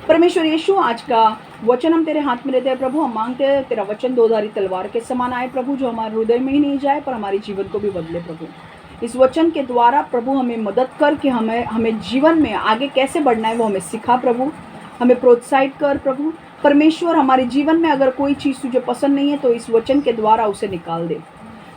परमेश्वर यीशु, आज का वचन हम तेरे हाथ में लेते हैं प्रभु। हम मांगते हैं तेरा वचन दोधारी तलवार के समान आए प्रभु, जो हमारे हृदय में ही नहीं जाए पर हमारे जीवन को भी बदले प्रभु। इस वचन के द्वारा प्रभु हमें मदद कर कि हमें जीवन में आगे कैसे बढ़ना है वो हमें सिखा प्रभु, हमें प्रोत्साहित कर प्रभु। परमेश्वर, हमारे जीवन में अगर कोई चीज़ तुझे पसंद नहीं है तो इस वचन के द्वारा उसे निकाल दे।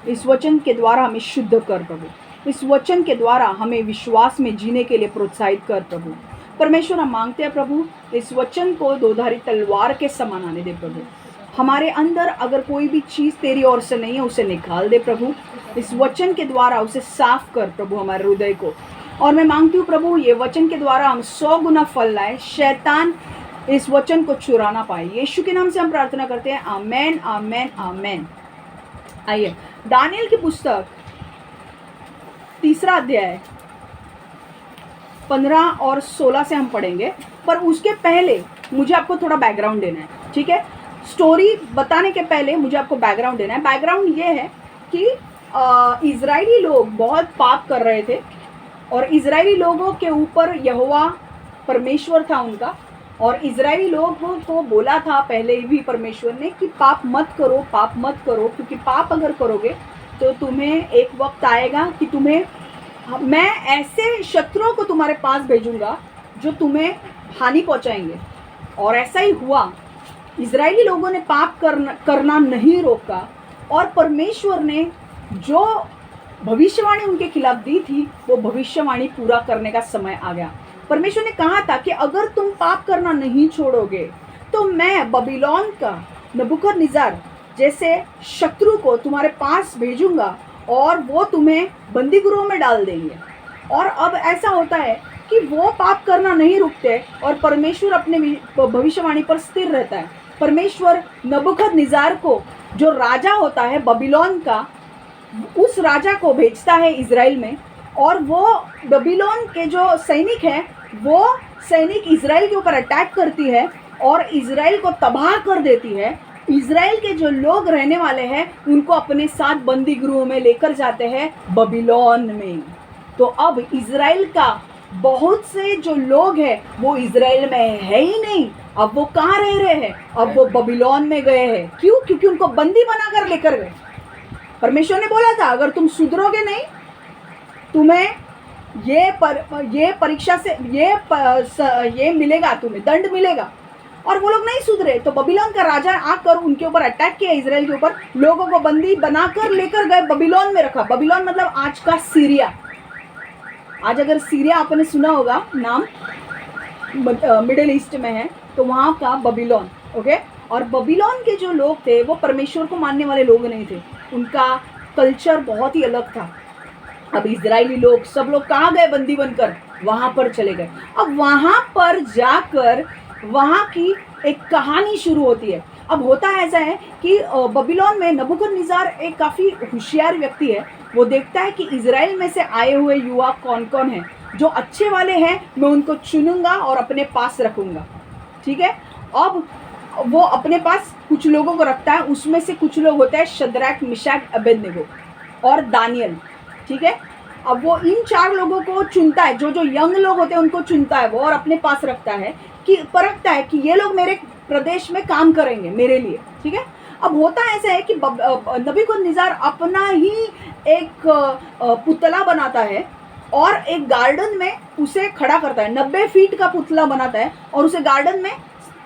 इस वचन के द्वारा हमें शुद्ध कर प्रभु। इस वचन के द्वारा हमें विश्वास में जीने के लिए प्रोत्साहित कर प्रभु। परमेश्वर, हम मांगते हैं प्रभु, इस वचन को दोधारी तलवार के समान आने दे प्रभु। हमारे अंदर अगर कोई भी चीज़ तेरी ओर से नहीं है उसे निकाल दे प्रभु। इस वचन के द्वारा उसे साफ कर प्रभु, हमारे हृदय को। और मैं मांगती हूँ प्रभु, ये वचन के द्वारा हम 100 गुना फल लाए, शैतान इस वचन को चुरा ना पाए। यीशु के नाम से हम प्रार्थना करते हैं, आमेन आमेन आमेन। आइए, दानियल की पुस्तक 3 अध्याय 15 और 16 से हम पढ़ेंगे, पर उसके पहले मुझे आपको थोड़ा बैकग्राउंड देना है, ठीक है। स्टोरी बताने के पहले मुझे आपको बैकग्राउंड देना है। बैकग्राउंड ये है कि इजरायली लोग बहुत पाप कर रहे थे और इजरायली लोगों के ऊपर यहोवा परमेश्वर था उनका, और इजरायली लोगों को बोला था पहले भी परमेश्वर ने कि पाप मत करो, पाप मत करो, क्योंकि पाप अगर करोगे तो तुम्हें एक वक्त आएगा कि मैं ऐसे शत्रुओं को तुम्हारे पास भेजूंगा जो तुम्हें हानि पहुंचाएंगे। और ऐसा ही हुआ। इजरायली लोगों ने पाप करना नहीं रोका, और परमेश्वर ने जो भविष्यवाणी उनके खिलाफ दी थी वो भविष्यवाणी पूरा करने का समय आ गया। परमेश्वर ने कहा था कि अगर तुम पाप करना नहीं छोड़ोगे तो मैं बबीलोन का नबूकदनेस्सर जैसे शत्रु को तुम्हारे पास भेजूंगा और वो तुम्हें बंदीगृह में डाल देंगे। और अब ऐसा होता है कि वो पाप करना नहीं रुकते और परमेश्वर अपने भविष्यवाणी पर स्थिर रहता है। परमेश्वर नबूकदनेस्सर को, जो राजा होता है बबीलोन का, उस राजा को भेजता है इजराइल में, और वो बबीलोन के जो सैनिक हैं वो सैनिक इजराइल के ऊपर अटैक करती है और इजराइल को तबाह कर देती है। इजराइल के जो लोग रहने वाले हैं उनको अपने साथ बंदी गृह में लेकर जाते हैं बबीलोन में। तो अब इजराइल का बहुत से जो लोग हैं वो इजराइल में है ही नहीं। अब वो कहाँ रह रहे हैं? अब वो बबीलोन में गए हैं। क्यों? क्योंकि उनको बंदी बनाकर लेकर गए। परमेश्वर ने बोला था अगर तुम सुधरोगे नहीं, तुम्हें ये परीक्षा से ये मिलेगा, तुम्हें दंड मिलेगा। और वो लोग नहीं सुधरे तो बबीलोन का राजा आकर उनके ऊपर अटैक किया, इजराइल के ऊपर। लोगों को बंदी बनाकर लेकर गए, बबीलोन में रखा। बबीलोन मतलब आज का सीरिया। आज अगर सीरिया आपने सुना होगा नाम, मिडिल ईस्ट में है, तो वहाँ का बबीलोन, ओके। और बबीलोन के जो लोग थे वो परमेश्वर को मानने वाले लोग नहीं थे, उनका कल्चर बहुत ही अलग था। अब इजरायली लोग सब लोग कहाँ गए? बंदी बनकर वहाँ पर चले गए। अब वहाँ पर जाकर वहाँ की एक कहानी शुरू होती है। अब होता ऐसा है कि बबीलोन में नबूकदनेस्सर एक काफ़ी होशियार व्यक्ति है। वो देखता है कि इजराइल में से आए हुए युवा कौन कौन हैं, जो अच्छे वाले हैं मैं उनको चुनूंगा और अपने पास रखूंगा, ठीक है। अब वो अपने पास कुछ लोगों को रखता है, उसमें से कुछ लोग होते हैं शद्रक, मिशक, अबेदनगो और दानियल, ठीक है। अब वो इन 4 लोगों को चुनता है, जो यंग लोग होते हैं उनको चुनता है वो, और अपने पास रखता है कि परखता है कि ये लोग मेरे प्रदेश में काम करेंगे मेरे लिए, ठीक है। अब होता ऐसा है कि नबूकदनेस्सर अपना ही एक पुतला बनाता है और एक गार्डन में उसे खड़ा करता है। 90 फीट का पुतला बनाता है और उसे गार्डन में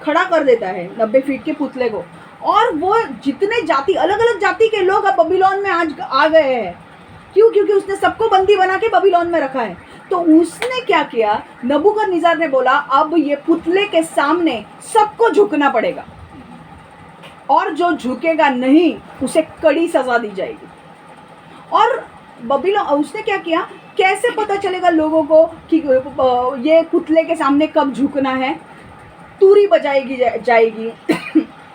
खड़ा कर देता है, 90 फीट के पुतले को। और वो जितने जाति, अलग अलग जाति के लोग अब बबीलोन में आज आ गए हैं। क्यों? क्योंकि उसने सबको बंदी बना के बबीलोन में रखा है। तो उसने क्या किया? नबूकदनेस्सर ने बोला अब ये पुतले के सामने सबको झुकना पड़ेगा, और जो झुकेगा नहीं उसे कड़ी सजा दी जाएगी। और बबीलोन, उसने क्या किया? कैसे पता चलेगा लोगों को कि ये पुतले के सामने कब झुकना है? तूरी बजाएगी जाएगी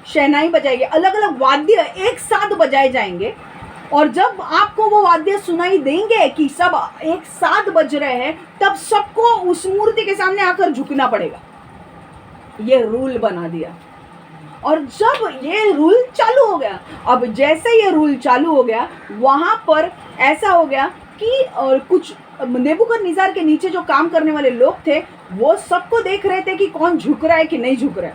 शहनाई बजाएगी, अलग अलग वाद्य एक साथ बजाए जाएंगे, और जब आपको वो वाद्य सुनाई देंगे कि सब एक साथ बज रहे हैं, तब सबको उस मूर्ति के सामने आकर झुकना पड़ेगा। ये रूल बना दिया। और जब ये रूल चालू हो गया, अब जैसे ये रूल चालू हो गया, वहाँ पर ऐसा हो गया कि कुछ नबूकदनेस्सर के नीचे जो काम करने वाले लोग थे वो सबको देख रहे थे कि कौन झुक रहा है कि नहीं झुक रहा है।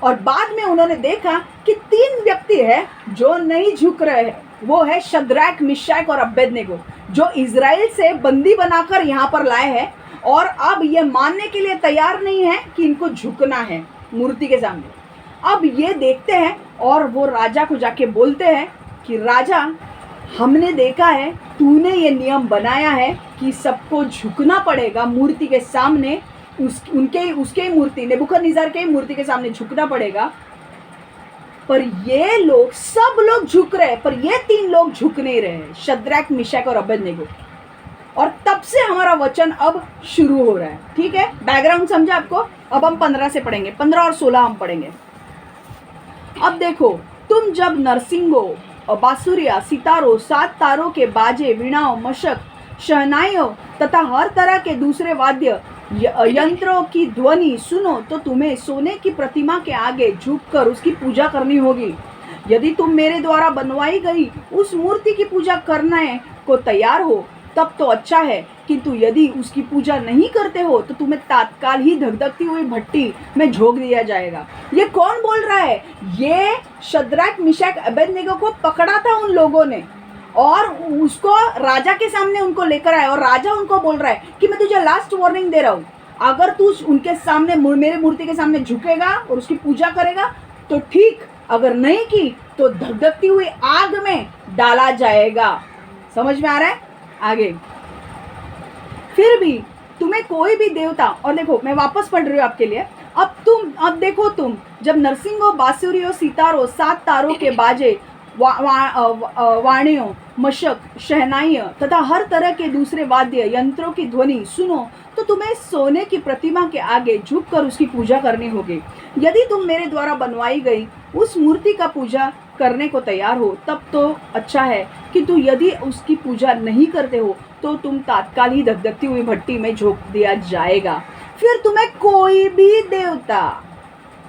और बाद में उन्होंने देखा कि 3 व्यक्ति है जो नहीं झुक रहे हैं। वो है शद्रैक, मिशैक और अबेदनेगो, जो इज़राइल से बंदी बनाकर यहाँ पर लाए हैं और अब ये मानने के लिए तैयार नहीं है कि इनको झुकना है मूर्ति के सामने। अब ये देखते हैं और वो राजा को जाके बोलते हैं कि राजा, हमने देखा है तूने ये नियम बनाया है कि सबको झुकना पड़ेगा मूर्ति के सामने, उसके मूर्ति, नेबुकदनेस्सर के मूर्ति के सामने झुकना पड़ेगा। पर ये लोग, सब लोग झुक रहे हैं, पर ये 3 लोग झुक नहीं रहे हैं, शद्रैक, मिशैक और अबेदनेगो। और तब से हमारा वचन अब शुरू हो रहा है। ठीक है, बैकग्राउंड समझा आपको? अब हम 15 से पढ़ेंगे, 15 और 16 हम पढ़ेंगे। अब देखो, तुम जब नरसिंगों, बांसुरिया, सितारों, 7 तारों के बाजे, वीणाओं, मशक, शहनाइयों तथा हर तरह के दूसरे वाद्य यंत्रों की ध्वनि सुनो तो तुम्हें सोने की प्रतिमा के आगे झुककर उसकी पूजा करनी होगी। यदि तुम मेरे द्वारा बनवाई गई उस मूर्ति की पूजा करने को तैयार हो तब तो अच्छा है, किंतु यदि उसकी पूजा नहीं करते हो तो तुम्हें तात्काल ही धधकती हुई भट्टी में झोंक दिया जाएगा। ये कौन बोल रहा है? ये शद्रैक, मिशैक, अबेदनेगो को पकड़ा था उन लोगों ने और उसको राजा के सामने उनको लेकर आया और राजा उनको बोल रहा है कि मैं तुझे लास्ट वार्निंग दे रहा हूँ, अगर तू उनके सामने, मेरे मूर्ति के सामने झुकेगा और उसकी पूजा करेगा तो ठीक, अगर नहीं की तो धधकती हुई आग में डाला जाएगा। समझ में आ रहा है? आगे, फिर भी तुम्हें कोई भी देवता, और देखो मैं वापस पढ़ रही हूँ आपके लिए। अब देखो, तुम जब नरसिंगों, बांसुरियों, सितारों, 7 तारों के बाजे, वाणियों, मशक, शहनाइयाँ तथा हर तरह के दूसरे वाद्य यंत्रों की ध्वनि सुनो तो तुम्हें सोने की प्रतिमा के आगे झुककर उसकी पूजा करनी होगी। यदि तुम मेरे द्वारा बनवाई गई उस मूर्ति का पूजा करने को तैयार हो तब तो अच्छा है, किंतु यदि उसकी पूजा नहीं करते हो तो तुम तात्काल ही धधकती हुई भट्टी में झोंक दिया जाएगा। फिर तुम्हें कोई भी देवता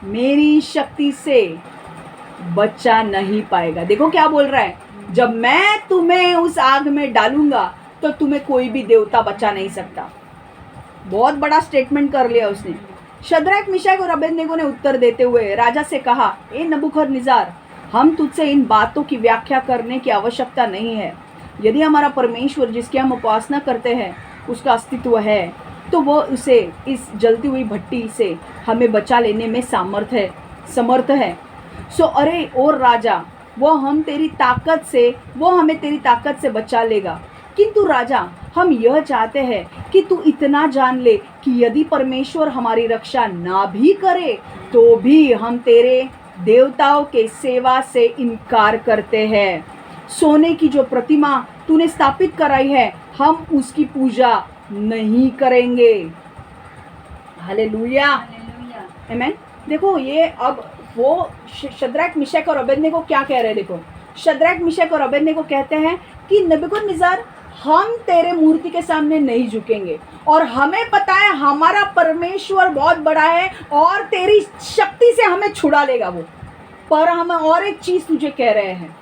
मेरी शक्ति से बचा नहीं पाएगा। देखो क्या बोल रहा है, जब मैं तुम्हें उस आग में डालूंगा तो तुम्हें कोई भी देवता बचा नहीं सकता। बहुत बड़ा स्टेटमेंट कर लिया उसने। शद्रैक, मिशैक और अबेदनेगो ने उत्तर देते हुए राजा से कहा, ए नबूकदनेस्सर, हम तुझसे इन बातों की व्याख्या करने की आवश्यकता नहीं है। यदि हमारा परमेश्वर जिसकी हम उपासना करते हैं उसका अस्तित्व है तो वो उसे इस जलती हुई भट्टी से हमें बचा लेने में समर्थ है। सो अरे और राजा, वो हमें तेरी ताकत से बचा लेगा। किंतु राजा, हम यह चाहते हैं कि तू इतना जान ले कि यदि परमेश्वर हमारी रक्षा ना भी करे तो भी हम तेरे देवताओं के सेवा से इनकार करते हैं। सोने की जो प्रतिमा तूने स्थापित कराई है हम उसकी पूजा नहीं करेंगे। हालेलुया, आमीन। देखो ये अब वो शद्रैक, मिशैक और अबेदनेगो क्या कह रहे हैं। देखो, शद्रैक, मिशैक और अबेदनेगो कहते हैं कि नबूकदनेस्सर, हम तेरे मूर्ति के सामने नहीं झुकेंगे और हमें पता है हमारा परमेश्वर बहुत बड़ा है और तेरी शक्ति से हमें छुड़ा लेगा वो। पर हम और एक चीज तुझे कह रहे हैं,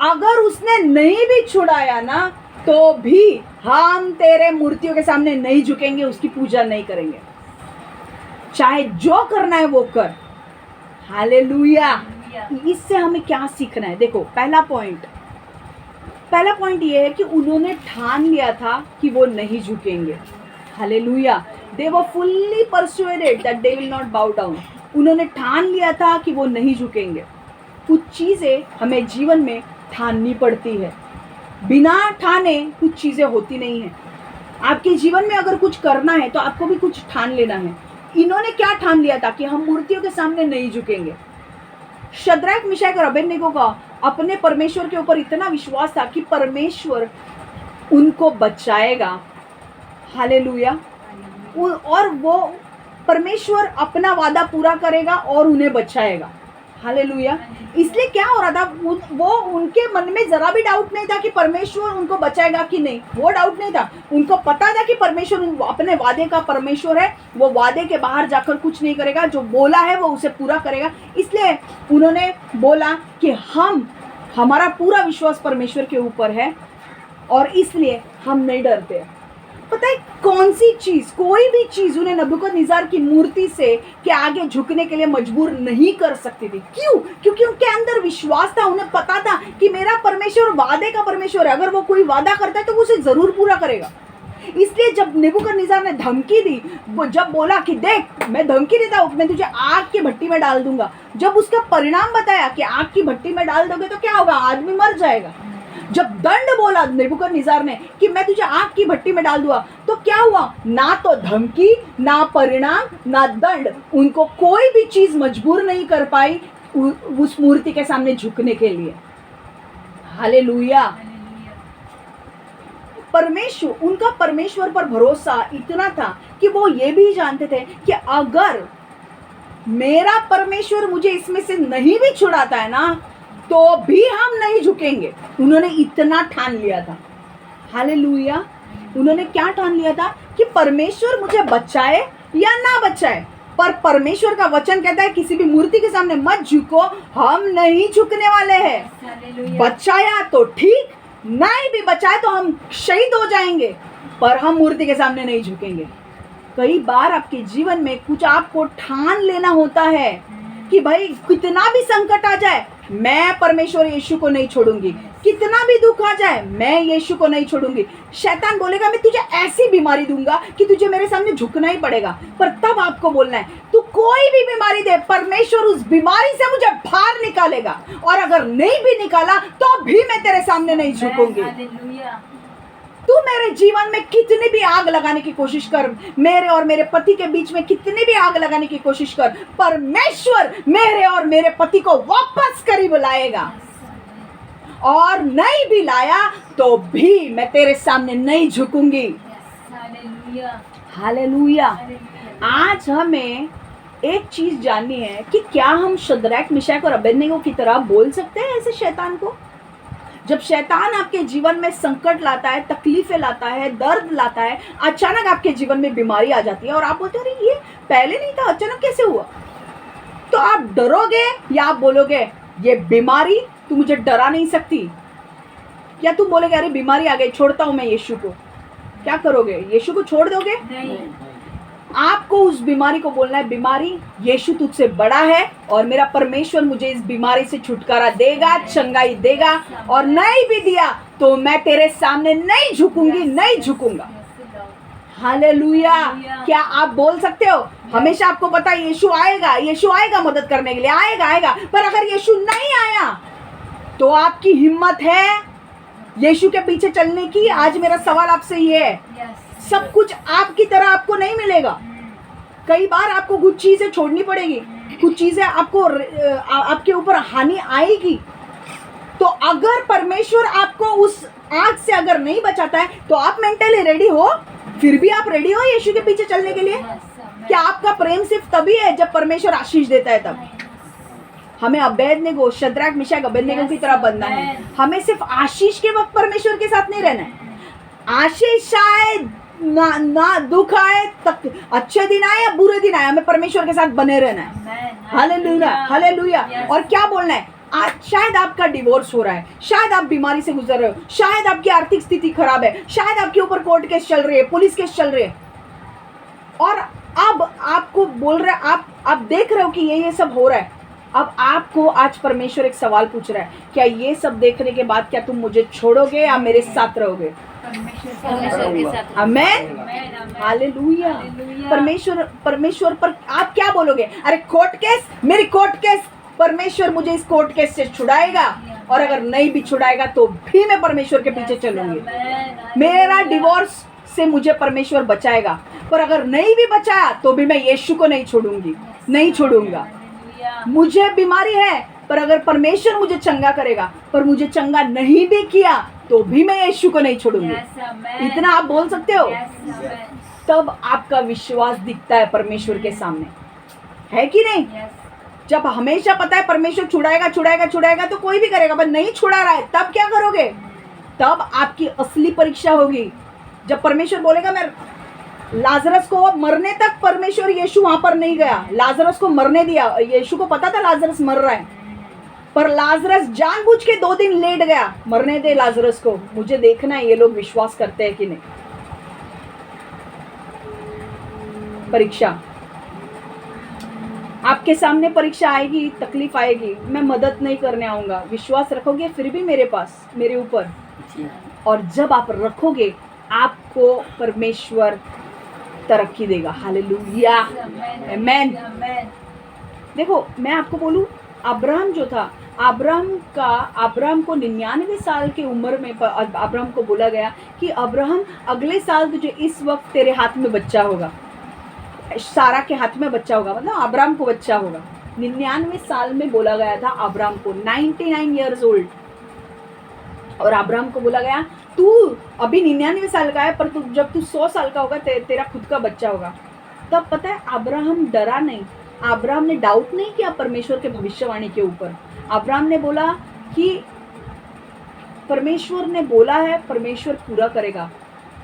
अगर उसने नहीं भी छुड़ाया ना तो भी हम तेरे मूर्तियों के सामने नहीं झुकेंगे, उसकी पूजा नहीं करेंगे, चाहे जो करना है वो कर। हालेलुया। इससे हमें क्या सीखना है? देखो, पहला पॉइंट ये है कि उन्होंने ठान लिया था कि वो नहीं झुकेंगे। Hallelujah. They were fully persuaded that they will not बाउ डाउन। उन्होंने ठान लिया था कि वो नहीं झुकेंगे। कुछ चीज़ें हमें जीवन में ठाननी पड़ती है, बिना ठाने कुछ चीज़ें होती नहीं हैं। आपके जीवन में अगर कुछ करना है तो आपको भी कुछ ठान लेना है। इन्होंने क्या ठान लिया था कि हम मूर्तियों के सामने नहीं झुकेंगे। शद्रैक, मिशैक और अबेदनेगो का अपने परमेश्वर के ऊपर इतना विश्वास था कि परमेश्वर उनको बचाएगा। हालेलुया। और वो परमेश्वर अपना वादा पूरा करेगा और उन्हें बचाएगा। हालेलुया। इसलिए क्या हो रहा था, वो उनके मन में जरा भी डाउट नहीं था कि परमेश्वर उनको बचाएगा कि नहीं। वो डाउट नहीं था, उनको पता था कि परमेश्वर अपने वादे का परमेश्वर है, वो वादे के बाहर जाकर कुछ नहीं करेगा, जो बोला है वो उसे पूरा करेगा। इसलिए उन्होंने बोला कि हमारा पूरा विश्वास परमेश्वर के ऊपर है और इसलिए हम नहीं डरते। पता है कौन सी चीज, कोई भी चीज उन्हें नबूकदनेस्सर की मूर्ति से के आगे झुकने के लिए मजबूर नहीं कर सकती थी। क्यों? क्योंकि उनके अंदर विश्वास था, उन्हें पता था कि मेरा परमेश्वर वादे का परमेश्वर है, अगर वो कोई वादा करता है तो वो उसे जरूर पूरा करेगा। इसलिए जब नबूकदनेस्सर ने धमकी दी, वो जब बोला कि देख मैं धमकी देता हूँ, मैं तुझे आग की भट्टी में डाल दूंगा, जब उसका परिणाम बताया कि आग की भट्टी में डाल दोगे तो क्या होगा, आदमी मर जाएगा। जब दंड बोला नबूकदनेस्सर ने कि मैं तुझे आग की भट्टी में डाल दूंगा, तो क्या हुआ, ना तो धमकी, ना परिणाम, ना दंड, उनको कोई भी चीज मजबूर नहीं कर पाई उस मूर्ति के सामने झुकने के लिए। हालेलुया। परमेश्वर, उनका परमेश्वर पर भरोसा इतना था कि वो ये भी जानते थे कि अगर मेरा परमेश्वर मुझे इसमें से नहीं भी छुड़ाता है ना, तो भी हम नहीं झुकेंगे। उन्होंने इतना ठान लिया था। हालेलुया। उन्होंने क्या ठान लिया था कि परमेश्वर मुझे बचाए या ना बचाए, पर परमेश्वर का वचन कहता है किसी भी मूर्ति के सामने मत झुको, हम नहीं झुकने वाले हैं। बचाया तो ठीक, नहीं भी बचाए तो हम शहीद हो जाएंगे, पर हम मूर्ति के सामने नहीं झुकेंगे। कई बार आपके जीवन में कुछ आपको ठान लेना होता है कि भाई कितना भी संकट आ जाए, मैं परमेश्वर यीशु को नहीं छोड़ूंगी, कितना भी दुख आ जाए मैं यीशु को नहीं छोड़ूंगी। शैतान बोलेगा मैं तुझे ऐसी बीमारी दूंगा कि तुझे मेरे सामने झुकना ही पड़ेगा, पर तब आपको बोलना है तू कोई भी बीमारी दे, परमेश्वर उस बीमारी से मुझे बाहर निकालेगा, और अगर नहीं भी निकाला तो भी मैं तेरे सामने नहीं झुकूंगी। तू मेरे जीवन में कितनी भी आग लगाने की कोशिश कर, मेरे और मेरे पति के बीच में कितनी भी आग लगाने की कोशिश कर, परमेश्वर मेरे और मेरे पति को वापस करीब लाएगा, और नहीं भी लाया तो भी मैं तेरे सामने नहीं झुकूंगी। हालेलुया। आज हमें एक चीज जाननी है कि क्या हम शद्रक, मिशक और अबेदनगो की तरह बोल सकते हैं ऐसे शैतान को? जब शैतान आपके जीवन में संकट लाता है, तकलीफें लाता है, दर्द लाता है, अचानक आपके जीवन में बीमारी आ जाती है और आप बोलते हो अरे ये पहले नहीं था, अचानक कैसे हुआ? तो आप डरोगे या आप बोलोगे ये बीमारी तू मुझे डरा नहीं सकती, या तुम बोलोगे अरे बीमारी आ गई छोड़ता हूं मैं यीशु को? क्या करोगे? यीशु को छोड़ दोगे? नहीं। आपको उस बीमारी को बोलना है बीमारी यीशु तुझसे बड़ा है और मेरा परमेश्वर मुझे इस बीमारी से छुटकारा देगा, चंगाई देगा, और नहीं भी दिया तो मैं तेरे सामने नहीं झुकूंगी, नहीं झुकूंगा। हालेलुया। क्या आप बोल सकते हो? हमेशा आपको पता है यीशु आएगा, यीशु आएगा मदद करने के लिए, आएगा, पर अगर यीशु नहीं आया तो आपकी हिम्मत है यीशु के पीछे चलने की? आज मेरा सवाल आपसे ये है। सब कुछ आपकी तरह आपको नहीं मिलेगा। कई बार आपको कुछ चीजें छोड़नी पड़ेगी, कुछ चीजें आपको आपके ऊपर हानि आएगी। तो अगर परमेश्वर आपको उस आग से अगर नहीं बचाता है तो आप मेंटली रेडी हो? फिर भी आप रेडी हो यीशु के पीछे चलने के लिए? क्या आपका प्रेम सिर्फ तभी है जब परमेश्वर आशीष देता है तब? हमें अबेदनगो, शद्रक, मिशक, अबेदनगो की तरह बनना है। हमें सिर्फ आशीष के वक्त परमेश्वर के साथ नहीं रहना है। आशीष शायद ना दुख आए, तक अच्छे दिन आए या बुरे दिन आए, हमें परमेश्वर के साथ बने रहना है। Hallelujah, hallelujah. और क्या बोलना है? आज शायद आपका डिवोर्स हो रहा है, शायद आप बीमारी से गुजर रहे हो, शायद आपकी आर्थिक स्थिति खराब है, शायद आपके ऊपर कोर्ट केस चल रही है, पुलिस केस चल रही है, और अब आपको बोल रहे, आप देख रहे हो कि ये सब हो रहा है। अब आपको आज परमेश्वर एक सवाल पूछ रहा है, क्या ये सब देखने के बाद क्या तुम मुझे छोड़ोगे या मेरे साथ रहोगे? आमेन, हालेलुया। परमेश्वर पर आप क्या बोलोगे? अरे कोर्ट केस, मेरी कोर्ट केस, परमेश्वर मुझे इस कोर्ट केस से छुड़ाएगा, और अगर नहीं भी छुड़ाएगा तो भी मैं परमेश्वर के पीछे चलूंगी। मेरा डिवोर्स से मुझे परमेश्वर बचाएगा, पर अगर नहीं भी बचाया तो भी मैं यीशु को नहीं छोड़ूंगी, नहीं छोड़ूंगा। मुझे बीमारी है, पर अगर परमेश्वर मुझे चंगा करेगा, पर मुझे चंगा नहीं भी किया तो भी मैं यीशु को नहीं छोड़ूंगी। इतना आप बोल सकते हो? तब आपका विश्वास दिखता है परमेश्वर के सामने, है कि नहीं? जब हमेशा पता है परमेश्वर छुड़ाएगा तो कोई भी करेगा, पर नहीं छुड़ा रहा है तब क्या करोगे? तब आपकी असली परीक्षा होगी। जब परमेश्वर बोलेगा मैं लाजरस को मरने तक, परमेश्वर यीशु वहां पर नहीं गया, लाजरस को मरने दिया। यीशु को पता था लाजरस मर रहा है, पर लाजरस जानबूझ के 2 दिन लेट गया। मरने दे लाजरस को, मुझे देखना है ये लोग विश्वास करते हैं कि नहीं। परीक्षा, आपके सामने परीक्षा आएगी, तकलीफ आएगी, मैं मदद नहीं करने आऊँगा, विश्वास रखोगे फिर भी मेरे पास, मेरे ऊपर। और जब आप रखोगे आपको परमेश्वर तरक्की देगा। हालेलुया, आमेन। देखो मैं आपको बोलूँ, अब्राहम जो था, अब्राहम को 99 साल की उम्र में अब्राहम को बोला गया कि अब्राहम अगले साल तुझे इस वक्त तेरे हाथ में बच्चा होगा, सारा के हाथ में बच्चा होगा, मतलब अब्राहम को बच्चा होगा। 99 साल में बोला गया था अब्राहम को, 99 ईयर्स ओल्ड। और अब्राहम को बोला गया तू अभी 99 साल का है, पर तू जब तू 100 साल का होगा तेरा खुद का बच्चा होगा। तब पता है अब्राहम डरा नहीं, अब्राहम ने डाउट नहीं किया परमेश्वर के भविष्यवाणी के ऊपर। अब्राहम ने बोला कि परमेश्वर ने बोला है, परमेश्वर पूरा करेगा।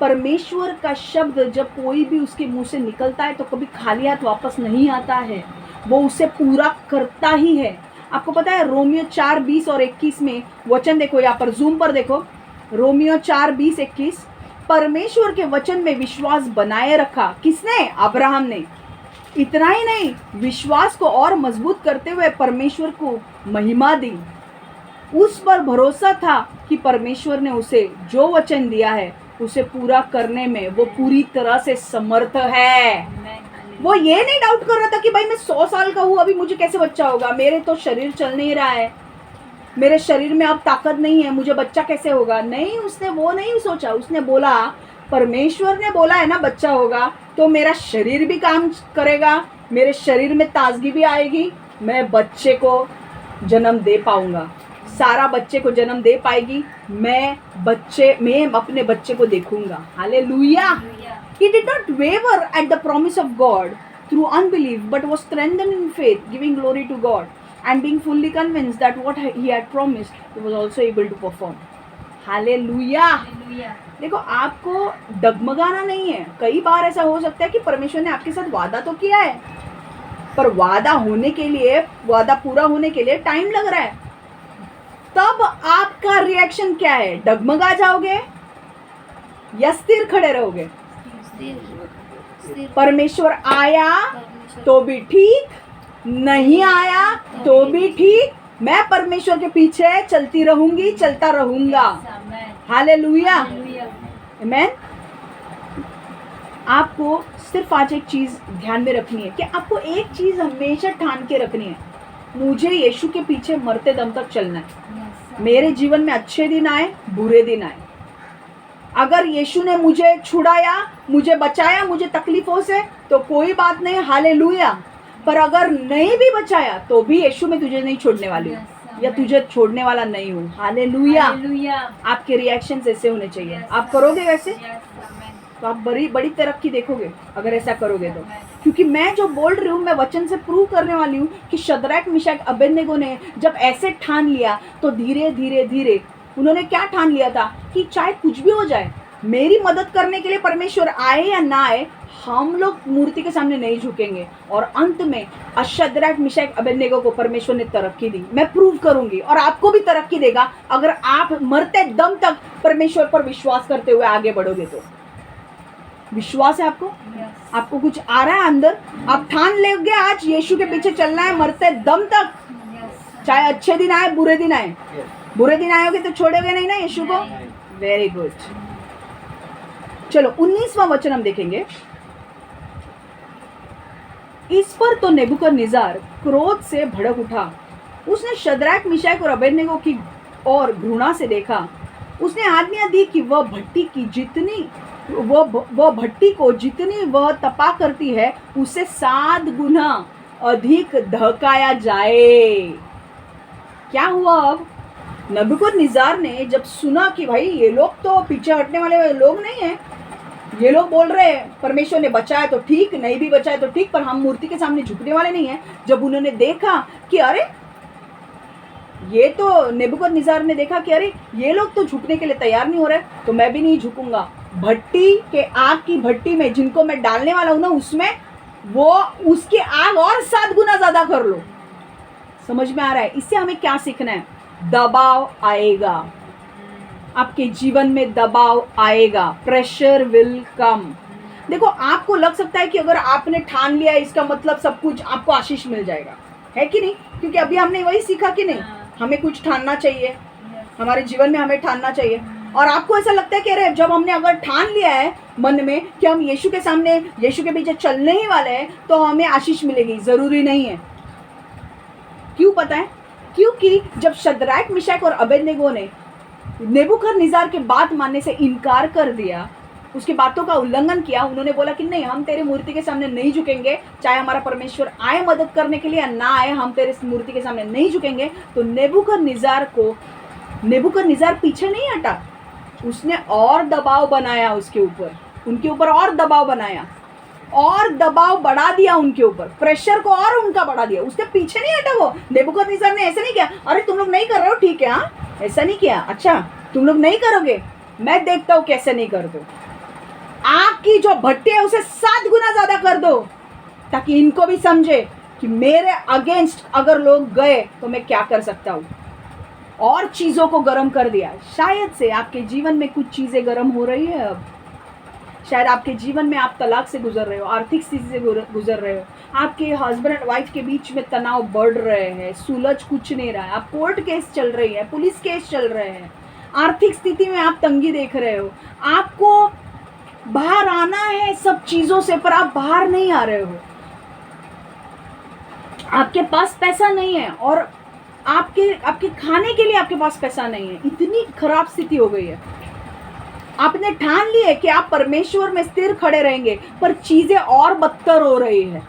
परमेश्वर का शब्द जब कोई भी उसके मुंह से निकलता है तो कभी खाली हाथ वापस नहीं आता है, वो उसे पूरा करता ही है। आपको पता है रोमियो 4:20 और 21 में वचन देखो, यहाँ पर जूम पर देखो, रोमियो 4:20-21, परमेश्वर के वचन में विश्वास बनाए रखा। किसने? अब्राहम ने। इतना ही नहीं, विश्वास को और मजबूत करते हुए परमेश्वर को महिमा दी। उस पर भरोसा था कि परमेश्वर ने उसे जो वचन दिया है उसे पूरा करने में वो पूरी तरह से समर्थ है। वो ये नहीं डाउट कर रहा था कि भाई मैं 100 साल का हूँ, अभी मुझे कैसे बच्चा होगा, मेरे तो शरीर चल नहीं रहा है, मेरे शरीर में अब ताकत नहीं है, मुझे बच्चा कैसे होगा। नहीं, उसने वो नहीं सोचा। उसने बोला परमेश्वर ने बोला है ना बच्चा होगा, तो मेरा शरीर भी काम करेगा, मेरे शरीर में ताजगी भी आएगी, मैं बच्चे को जन्म दे पाऊंगा, सारा बच्चे को जन्म दे पाएगी, मैं अपने बच्चे को देखूंगा। Hallelujah. He did not waver at the promise of God through unbelief, but was strengthened in faith, giving glory to God, and being fully convinced that what he had promised, he was also able to perform. Hallelujah. देखो आपको डगमगाना नहीं है। कई बार ऐसा हो सकता है कि परमेश्वर ने आपके साथ वादा तो किया है, पर वादा पूरा होने के लिए टाइम लग रहा है। तब आपका रिएक्शन क्या है? डगमगा जाओगे या स्थिर खड़े रहोगे? परमेश्वर आया तो भी ठीक, नहीं आया तो भी ठीक, मैं परमेश्वर के पीछे चलती रहूंगी, चलता रहूंगा। हालेलुया, आमेन। आपको सिर्फ आज एक चीज ध्यान में रखनी है कि आपको एक चीज हमेशा ठान के रखनी है, मुझे यीशु के पीछे मरते दम तक चलना है। मेरे जीवन में अच्छे दिन आए, बुरे दिन आए, अगर यीशु ने मुझे छुड़ाया, मुझे बचाया, मुझे तकलीफों से, तो कोई बात नहीं, हालेलुया। पर अगर नहीं भी बचाया तो भी यीशु में तुझे नहीं छोड़ने वाली हूँ, या तुझे छोड़ने वाला नहीं हूँ। हालेलुया। आपके रिएक्शंस ऐसे होने चाहिए। आप करोगे वैसे तो आप बड़ी तरक्की देखोगे अगर ऐसा करोगे तो। क्योंकि मैं जो बोल रही हूँ, मैं वचन से प्रूव करने वाली हूँ कि शद्रक, मिशक, अबेदनगो ने जब ऐसे ठान लिया तो धीरे धीरे उन्होंने क्या ठान लिया था कि चाहे कुछ भी हो जाए, मेरी मदद करने के लिए परमेश्वर आए या ना आए, हम लोग मूर्ति के सामने नहीं झुकेंगे। और अंत में शद्रक, मिशक, अबेदनगो को परमेश्वर ने तरक्की दी। मैं प्रूव करूंगी और आपको भी तरक्की देगा अगर आप मरते दम तक परमेश्वर पर विश्वास करते हुए आगे बढ़ोगे तो। विश्वास है आपको? आपको कुछ आ रहा है अंदर? आप ठान लेंगे आज यीशु के पीछे चलना है मरते दम तक, चाहे अच्छे दिन आए, बुरे दिन आए। बुरे दिन आए होगे तो छोड़ोगे नहीं ना यीशु को? Very good. चलो 19वां वचन हम देखेंगे। इस पर तो नेबूकदनेस्सर क्रोध से भड़क उठा, उसने शद्रक, मिशक और अबेदनगो की ओर घृणा से देखा। उसने आज्ञा दी कि वह भट्टी को जितनी वह तपा करती है उसे 7 गुना अधिक धकाया जाए। क्या हुआ? अब नेबूकदनेस्सर ने जब सुना कि भाई ये लोग तो पीछे हटने वाले लोग नहीं हैं, ये लोग बोल रहे हैं परमेश्वर ने बचाया तो ठीक, नहीं भी बचाया तो ठीक, पर हम मूर्ति के सामने झुकने वाले नहीं हैं। जब उन्होंने देखा कि अरे ये तो, नेबूकदनेस्सर ने देखा कि अरे ये लोग तो झुकने के लिए तैयार नहीं हो रहे, तो मैं भी नहीं झुकूंगा। भट्टी के आग की भट्टी में जिनको मैं डालने वाला हूं ना, उसमें वो उसकी आग और 7 गुना ज्यादा कर लो। समझ में आ रहा है? इससे हमें क्या सीखना है? दबाव आएगा, आपके जीवन में दबाव आएगा, प्रेशर विल कम। देखो आपको लग सकता है कि अगर आपने ठान लिया है इसका मतलब सब कुछ आपको आशीष मिल जाएगा, है कि नहीं? क्योंकि अभी हमने वही सीखा कि नहीं, हमें कुछ ठानना चाहिए, हमारे जीवन में हमें ठानना चाहिए। और आपको ऐसा लगता है कि अरे जब हमने अगर ठान लिया है मन में कि हम यीशु के सामने, यीशु के पीछे चलने ही वाले हैं, तो हमें आशीष मिलेगी। जरूरी नहीं है। क्यों पता है? क्योंकि जब शद्रक, मिशक और अबेदनगो ने नेबूखदनेस्सर के बात मानने से इनकार कर दिया, उसकी बातों का उल्लंघन किया, उन्होंने बोला कि नहीं, हम तेरे मूर्ति के सामने नहीं झुकेंगे, चाहे हमारा परमेश्वर आए मदद करने के लिए या ना आए, हम तेरे मूर्ति के सामने नहीं झुकेंगे। तो नेबूखदनेस्सर पीछे नहीं हटा, उसने और दबाव बनाया उसके ऊपर, उनके ऊपर और दबाव बनाया, और दबाव बढ़ा दिया उनके ऊपर, प्रेशर को और उनका बढ़ा दिया। उसके पीछे नहीं हटा वो। नेबूखदनेस्सर ने ऐसे नहीं किया, अरे तुम लोग नहीं कर रहे हो, ठीक है, हाँ, ऐसा नहीं किया, अच्छा तुम लोग नहीं करोगे, मैं देखता हूं कैसे नहीं कर दो। आग की जो भट्टी है उसे 7 गुना ज्यादा कर दो, ताकि इनको भी समझे कि मेरे अगेंस्ट अगर लोग गए तो मैं क्या कर सकता हूं। और चीजों को गर्म कर दिया। शायद से आपके जीवन में कुछ चीजें गर्म हो रही है अब। शायद आपके जीवन में आप तलाक से गुजर रहे हो, आर्थिक स्थिति से गुजर रहे हो, आपके हस्बैंड एंड वाइफ के बीच में तनाव बढ़ रहे हैं, सुलझ कुछ नहीं रहा है, आप कोर्ट केस चल रही है, पुलिस केस चल रहे हैं, आर्थिक स्थिति में आप तंगी देख रहे हो, आपको बाहर आना है सब चीजों से, पर आप बाहर नहीं आ रहे हो, आपके पास पैसा नहीं है, और आपके खाने के लिए आपके पास पैसा नहीं है। इतनी खराब स्थिति हो गई है। आपने ठान ली है कि आप परमेश्वर में स्थिर खड़े रहेंगे, पर चीजें और बदतर हो रही है।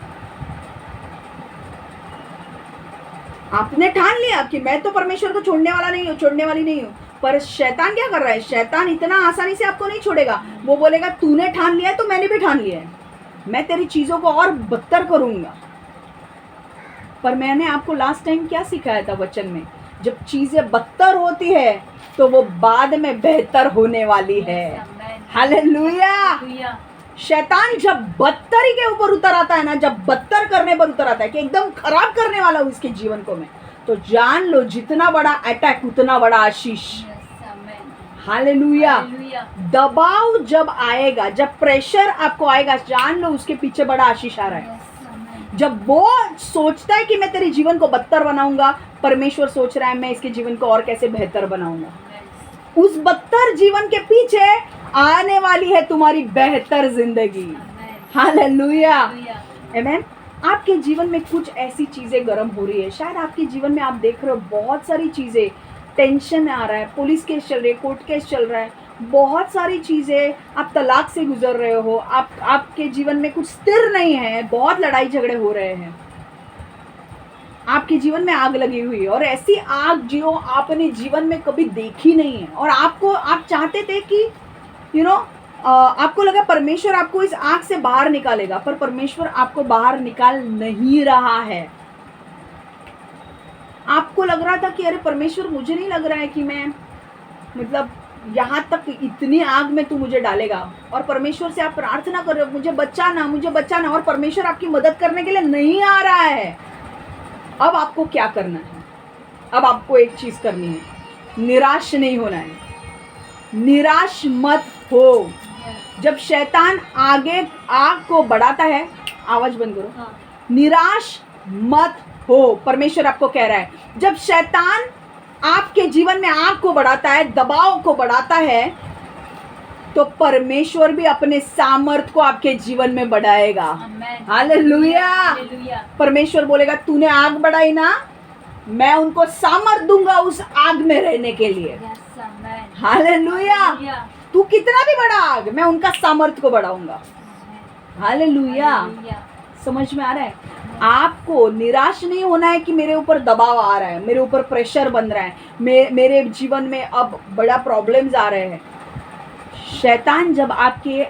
आपने ठान लिया कि मैं तो परमेश्वर को छोड़ने वाला नहीं हूं, छोड़ने वाली नहीं हूं, पर शैतान क्या कर रहा है? शैतान इतना आसानी से आपको नहीं छोड़ेगा। वो बोलेगा तूने ठान लिया है तो मैंने भी ठान लिया है, मैं तेरी चीजों को और बदतर करूंगा। पर मैंने आपको लास्ट टाइम क्या सिखाया था वचन में? जब चीजें बदतर होती है तो वो बाद में बेहतर होने वाली है। हालेलुया। शैतान जब बदतरी के ऊपर उतर आता है ना, जब बदतर करने पर उतर आता है कि एकदम खराब करने वाला हूं इसके जीवन को मैं, तो जान लो जितना बड़ा अटैक उतना बड़ा आशीष। हालेलुया। दबाव जब आएगा, जब प्रेशर आपको आएगा, जान लो उसके पीछे बड़ा आशीष आ रहा है। जब वो सोचता है कि मैं तेरे जीवन को बदतर बनाऊंगा, परमेश्वर सोच रहा है मैं इसके जीवन को और कैसे बेहतर बनाऊंगा। उस बदतर जीवन के पीछे आने वाली है तुम्हारी बेहतर जिंदगी। हालेलुया, आमीन। आपके जीवन में कुछ ऐसी चीजें गर्म हो रही है। शायद आपके जीवन में आप देख रहे हो बहुत सारी चीजें, टेंशन आ रहा है, पुलिस केस चल रही है, कोर्ट केस चल रहा है, बहुत सारी चीजें, आप तलाक से गुजर रहे हो, आपके जीवन में कुछ स्थिर नहीं है, बहुत लड़ाई झगड़े हो रहे हैं, आपके जीवन में आग लगी हुई है, और ऐसी आग जो आपने जीवन में कभी देखी नहीं है, और आप चाहते थे कि आपको लगा परमेश्वर आपको इस आग से बाहर निकालेगा, पर परमेश्वर आपको बाहर निकाल नहीं रहा है। आपको लग रहा था कि अरे परमेश्वर, मुझे नहीं लग रहा है कि मैं मतलब यहाँ तक इतनी आग में तू मुझे डालेगा, और परमेश्वर से आप प्रार्थना कर रहे हो मुझे बचाना, मुझे बचाना, और परमेश्वर आपकी मदद करने के लिए नहीं आ रहा है। अब आपको क्या करना है? अब आपको एक चीज करनी है, निराश नहीं होना है। निराश मत हो। जब शैतान आगे आग को बढ़ाता है, आवाज बंद करो, निराश मत हो। परमेश्वर आपको कह रहा है, जब शैतान आपके जीवन में आग को बढ़ाता है, दबाव को बढ़ाता है, तो परमेश्वर भी अपने सामर्थ को आपके जीवन में बढ़ाएगा। हालेलुया। परमेश्वर बोलेगा तूने आग बढ़ाई ना, मैं उनको सामर्थ दूंगा उस आग में रहने के लिए। हालेलुया। तू कितना भी बड़ा आग, मैं उनका सामर्थ को बढ़ाऊंगा। हालेलुया। समझ में आ रहा है? आपको निराश नहीं होना है कि मेरे ऊपर दबाव आ रहा है, मेरे ऊपर प्रेशर बन रहा है, मेरे जीवन में अब बड़ा प्रॉब्लम्स आ रहे हैं। शैतान जब आपके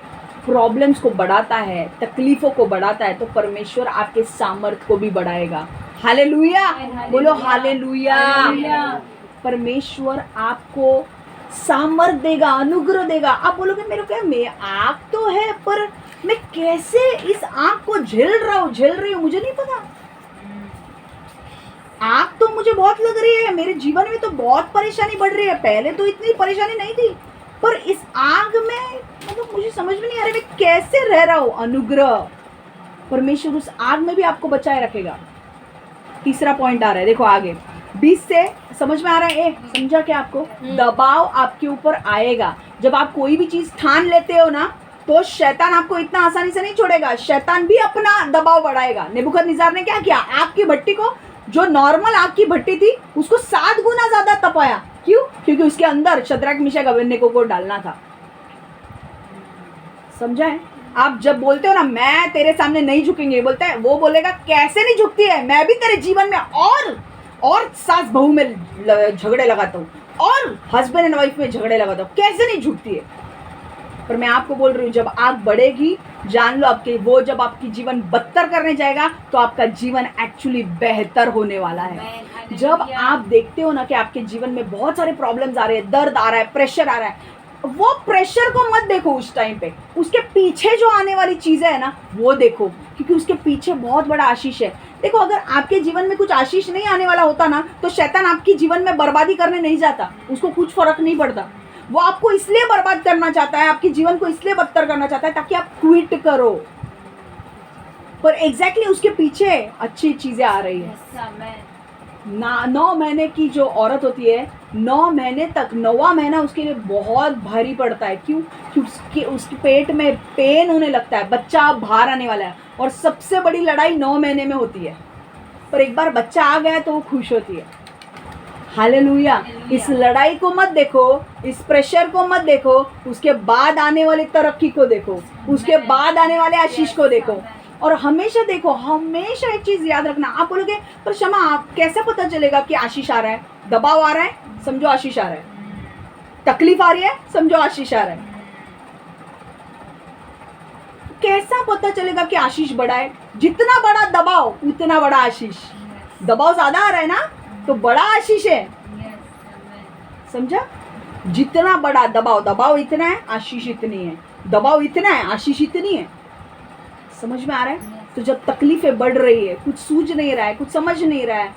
प्रॉब्लम्स को बढ़ाता है, तकलीफों को बढ़ाता है, तो परमेश्वर आपके सामर्थ को भी बढ़ाएगा। हालेलुया। बोलो हालेलुया। परमेश्वर आपको सामर्थ देगा, अनुग्रह देगा। आप बोलोगे मेरे को मैं आग तो है, पर मैं कैसे इस आग को झेल रही हूँ मुझे नहीं पता। आग तो मुझे बहुत लग रही है, मेरे जीवन में तो बहुत परेशानी बढ़ रही है, पहले तो इतनी परेशानी नहीं थी, पर इस आग में मतलब मुझे समझ में नहीं आ रहा मैं कैसे रह रहा हूँ। अनुग्रह, परमेश्वर उस आग में भी आपको बचाए रखेगा। तीसरा पॉइंट आ रहा है, देखो आगे 20 से, समझ में आ रहा है? समझा क्या आपको? दबाव आपके ऊपर आएगा जब आप कोई भी चीज ठान लेते हो ना, तो शैतान आपको इतना आसानी से नहीं छोड़ेगा, शैतान भी अपना दबाव बढ़ाएगा। नेबूखदनेस्सर ने क्या किया? आग की भट्टी को, जो नॉर्मल आग की भट्टी थी, उसको 7 गुना ज्यादा तपाया। क्यों? क्योंकि उसके अंदर शद्रक मिशक अबेदनेगो को डालना था। समझा है? आप जब बोलते हो ना मैं तेरे सामने नहीं झुकेंगे, बोलता है, वो बोलेगा कैसे नहीं झुकती है, मैं भी तेरे जीवन में और सास बहू में झगड़े लगाता हूँ और हस्बैंड एंड वाइफ में झगड़े लगाता हूँ, कैसे नहीं झुकती है। पर मैं आपको बोल रही हूँ जब आग बढ़ेगी, जान लो आपके वो जब आपकी जीवन बदतर करने जाएगा तो आपका जीवन एक्चुअली बेहतर होने वाला है। जब आप देखते हो ना कि आपके जीवन में बहुत सारे प्रॉब्लम्स आ रहे हैं, दर्द आ रहा है, प्रेशर आ रहा है, वो प्रेशर को मत देखो उस टाइम पे, उसके पीछे जो आने वाली चीजें है ना वो देखो, क्योंकि उसके पीछे बहुत बड़ा आशीष है। देखो अगर आपके जीवन में कुछ आशीष नहीं आने वाला होता ना, तो शैतान आपके जीवन में बर्बादी करने नहीं जाता, उसको कुछ फर्क नहीं पड़ता। वो आपको इसलिए बर्बाद करना चाहता है, आपके जीवन को इसलिए बदतर करना चाहता है ताकि आप क्विट करो, पर एग्जैक्टली उसके पीछे अच्छी चीजें आ रही है। 9 महीने की जो औरत होती है, 9 महीने तक, 9वां महीना उसके लिए बहुत भारी पड़ता है। क्यों? क्योंकि उसके पेट में पेन होने लगता है, बच्चा बाहर आने वाला है, और सबसे बड़ी लड़ाई 9 महीने में होती है। पर एक बार बच्चा आ गया तो वो खुश होती है। हालेलुया। इस लड़ाई को मत देखो, इस प्रेशर को मत देखो, उसके बाद आने वाली तरक्की को देखो, उसके बाद आने वाले आशीष को देखो। और हमेशा देखो, हमेशा एक चीज याद रखना, आप बोलोगे पर क्षमा आप कैसे पता चलेगा कि आशीष आ रहा है? दबाव आ रहा है, समझो आशीष आ रहा है। तकलीफ आ रही है, समझो आशीष आ रहा है। कैसा पता चलेगा कि आशीष बढ़ा है? जितना बड़ा दबाव उतना बड़ा आशीष। दबाव ज्यादा आ रहा है ना, तो बड़ा आशीष है। समझा? जितना बड़ा दबाव, दबाव इतना है, आशीष इतनी है, दबाव इतना है, आशीष इतनी है। समझ में आ रहा है? तो जब तकलीफें बढ़ रही है, कुछ सूझ नहीं रहा है, कुछ समझ नहीं रहा है,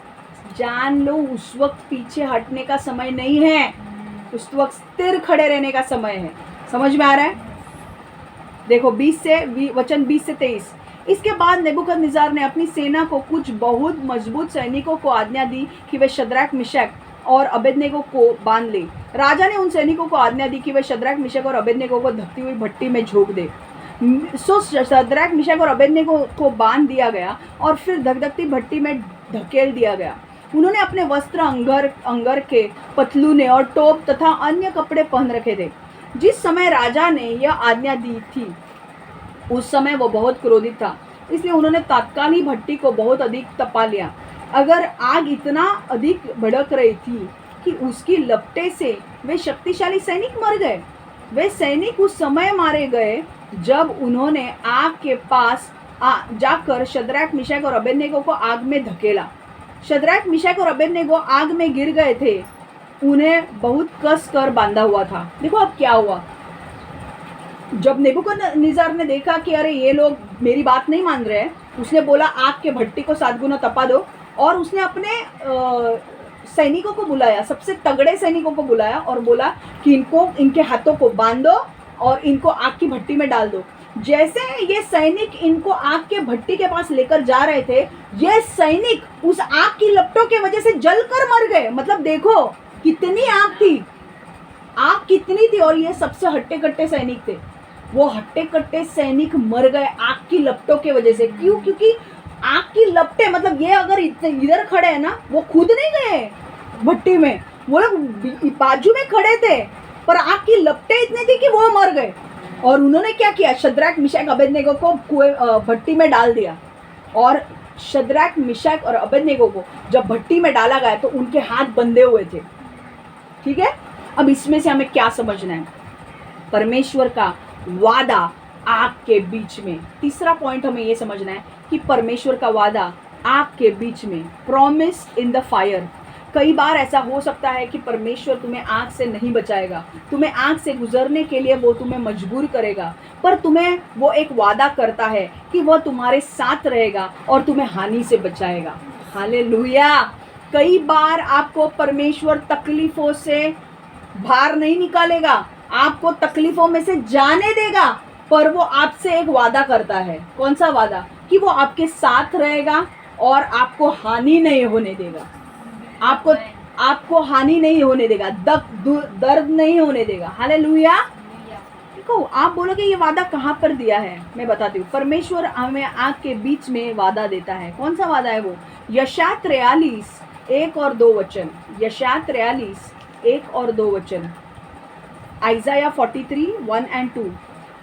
जान लो उस वक्त पीछे हटने का समय नहीं है, उस वक्त स्थिर खड़े रहने का समय है। समझ में आ रहा है? देखो 20 से वचन 20 से 23। इसके बाद नेबूखदनेस्सर ने अपनी सेना को कुछ बहुत मजबूत सैनिकों को आज्ञा दी कि वे शद्रक मिशक और अबेदनेगो को बांध ले। राजा ने उन सैनिकों को आज्ञा दी कि वे शद्रक मिशक और अबेदनेगो को धकती हुई भट्टी में झोंक दे। सो शद्रक मिशक और अबेदनेगो को बांध दिया गया और फिर धकधकती भट्टी में धकेल दिया गया। उन्होंने अपने वस्त्र अंगर के पतलूने और टोप तथा अन्य कपड़े पहन रखे थे। जिस समय राजा ने यह आज्ञा दी थी उस समय वो बहुत क्रोधित था, इसलिए उन्होंने तत्काल ही भट्टी को बहुत अधिक तपा लिया। अगर आग इतना अधिक भड़क रही थी कि उसकी लपटे से वे शक्तिशाली सैनिक मर गए। वे सैनिक उस समय मारे गए जब उन्होंने आग के पास जाकर शद्रक मिशक और अबेदनेगो को आग में धकेला। शद्रक मिशक और अबेदनेगो आग में गिर गए थे, उन्हें बहुत कस कर बांधा हुआ था। देखो अब क्या हुआ, जब नेबूखदनेस्सर ने देखा कि अरे ये लोग मेरी बात नहीं मान रहे हैं, उसने बोला आग के भट्टी को 7 गुना तपा दो, और उसने अपने सैनिकों को बुलाया, सबसे तगड़े सैनिकों को बुलाया और बोला कि इनको, इनके हाथों को बांध दो और इनको आग की भट्टी में डाल दो। जैसे ये सैनिक इनको आग के भट्टी के पास लेकर जा रहे थे, ये सैनिक उस आग की लपटों के वजह से जलकर मर गए। मतलब देखो कितनी आग थी, आग कितनी थी, और ये सबसे हट्टे कट्टे सैनिक थे। वो हट्टे कट्टे सैनिक मर गए आग की लपटों के वजह से। क्यों? क्योंकि आग की लपटें, मतलब ये अगर इधर खड़े हैं ना, वो खुद नहीं गए भट्टी में, वो लोग बाजू में खड़े थे, पर आग की लपटें इतनी थी कि वो मर गए। और उन्होंने क्या किया, शद्रक मिशक अबेदनेगो को भट्टी में डाल दिया। और शद्रक मिशक और अबेदनेगो को जब भट्टी में डाला गया तो उनके हाथ बंधे हुए थे। ठीक है, अब इसमें से हमें क्या समझना है? परमेश्वर का वादा आग के बीच में। तीसरा पॉइंट हमें ये समझना है कि परमेश्वर का वादा आग के बीच में, प्रॉमिस इन द फायर। कई बार ऐसा हो सकता है कि परमेश्वर तुम्हें आग से नहीं बचाएगा, तुम्हें आग से गुजरने के लिए वो तुम्हें मजबूर करेगा, पर तुम्हें वो एक वादा करता है कि वो तुम्हारे साथ रहेगा और तुम्हें हानि से बचाएगा। हालेलुया। कई बार आपको परमेश्वर तकलीफों से बाहर नहीं निकालेगा, आपको तकलीफों में से जाने देगा, पर वो आपसे एक वादा करता है। कौन सा वादा? कि वो आपके साथ रहेगा और आपको हानि नहीं होने देगा। आपको आपको हानि नहीं होने देगा, दर्द नहीं होने देगा। हालेलुया। देखो, आप बोलोगे ये वादा कहाँ पर दिया है, मैं बताती हूँ। परमेश्वर हमें आग के बीच में वादा देता है। कौन सा वादा है वो? यशायाह 43 1 और 2 वचन। यशायाह 43 1 और 2 वचन। आइज़ाया 43 1 एंड 2।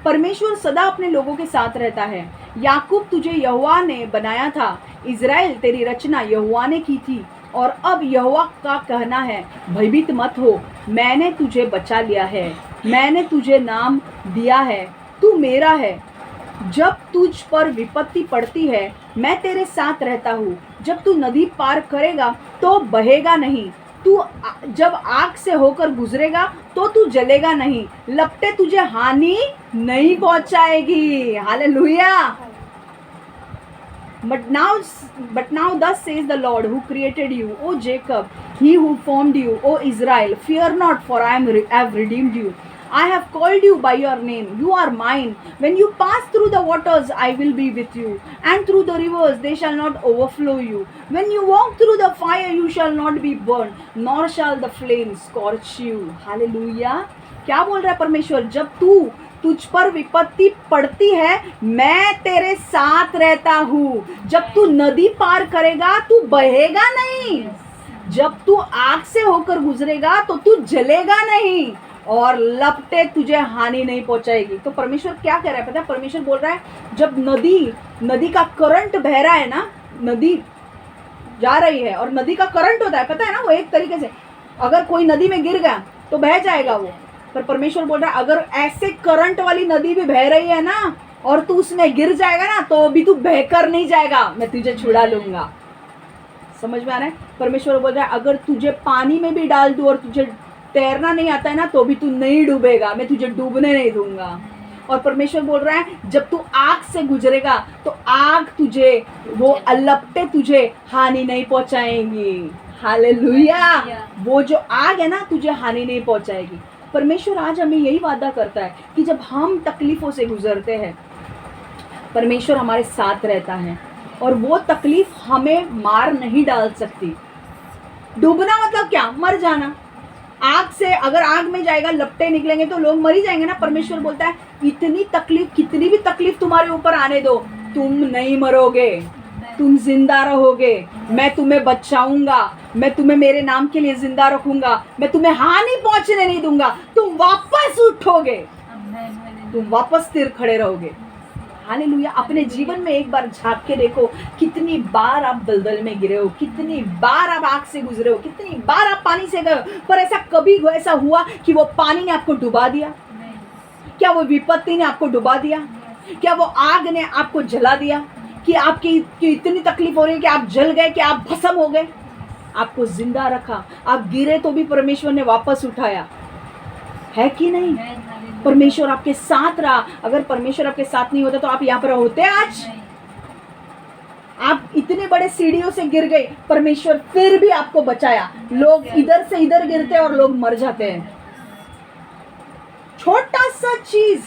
परमेश्वर सदा अपने लोगों के साथ रहता है। याकूब तुझे यहोवा ने बनाया था, इज़राइल तेरी रचना यहोवा ने की थी। और अब यहोवा का कहना है, भयभीत मत हो, मैंने तुझे बचा लिया है, मैंने तुझे नाम दिया है, तू मेरा है। जब तुझ पर विपत्ति पड़ती है, मैं तेरे साथ रहता हूँ। जब तू नदी पार करेगा तो बहेगा नहीं, तू जब आग से होकर गुजरेगा तो तू जलेगा नहीं, लपटें तुझे हानि नहीं पहुंचाएगी। Hallelujah. But now thus says the Lord who created you, O Jacob, he who formed you, O Israel, fear not, for I have redeemed you. I have called you by your name. You are mine. When you pass through the waters, I will be with you. And through the rivers, they shall not overflow you. When you walk through the fire, you shall not be burned, nor shall the flames scorch you. Hallelujah. क्या बोल रहा है परमेश्वर? जब तुझ पर विपत्ति पड़ती है, मैं तेरे साथ रहता हूँ। जब तू नदी पार करेगा तू बहेगा नहीं, जब तू आग से होकर गुजरेगा तो तू जलेगा नहीं, और लपटे तुझे हानि नहीं पहुंचाएगी। तो परमेश्वर क्या कह रहा है पता है? परमेश्वर बोल रहा है, जब नदी का करंट बह रहा है ना, नदी जा रही है और नदी का करंट होता है, पता है ना, वो एक तरीके से अगर कोई नदी में गिर गया तो बह जाएगा वो। पर परमेश्वर बोल रहा है, अगर ऐसे करंट वाली नदी भी बह रही है ना और तू उसमें गिर जाएगा ना, तो भी तू बहकर नहीं जाएगा, मैं तुझे छुड़ा लूंगा। समझ में आ रहा है? परमेश्वर बोल रहा है, अगर तुझे पानी में भी डाल दूं और तुझे तैरना नहीं आता है ना, तो भी तू नहीं डूबेगा, मैं तुझे डूबने नहीं दूंगा। और परमेश्वर बोल रहा है, जब तू आग से गुजरेगा तो आग तुझे, वो लपटे तुझे हानि नहीं पहुंचाएंगी। हालेलुया। वो जो आग है ना, तुझे हानि नहीं पहुंचाएगी। परमेश्वर आज हमें यही वादा करता है कि जब हम तकलीफों से गुजरते हैं, परमेश्वर हमारे साथ रहता है और वो तकलीफ हमें मार नहीं डाल सकती। डूबना मतलब क्या? मर जाना। आग से, अगर आग में जाएगा, लपटे निकलेंगे तो लोग मर ही जाएंगे ना। परमेश्वर बोलता है, इतनी तकलीफ, कितनी भी तकलीफ तुम्हारे ऊपर आने दो, तुम नहीं मरोगे, तुम जिंदा रहोगे। मैं तुम्हें बचाऊंगा, मैं तुम्हें मेरे नाम के लिए जिंदा रखूंगा, मैं तुम्हें हानि पहुंचने नहीं दूंगा, तुम वापस उठोगे, तुम वापस स्थिर खड़े रहोगे। हालेलुया। अपने जीवन में एक बार झांक के देखो, कितनी बार आप दलदल में गिरे हो, कितनी बार आप आग से गुजरे हो, कितनी बार आप पानी से गए हो, पर ऐसा कभी ऐसा हुआ कि वो पानी ने आपको डुबा दिया? क्या वो विपत्ति ने आपको डुबा दिया? क्या वो आग ने आपको जला दिया कि आपकी इतनी तकलीफ हो रही है कि आप जल गए, कि आप भस्म हो गए? आपको जिंदा रखा, आप गिरे तो भी परमेश्वर ने वापस उठाया, है कि नहीं? परमेश्वर आपके साथ रहा। अगर परमेश्वर आपके साथ नहीं होता तो आप यहाँ पर होते आज? आप इतने बड़े सीढ़ियों से गिर गए, परमेश्वर फिर भी आपको बचाया। लोग इधर से इधर गिरते हैं और लोग मर जाते हैं। छोटा सा चीज,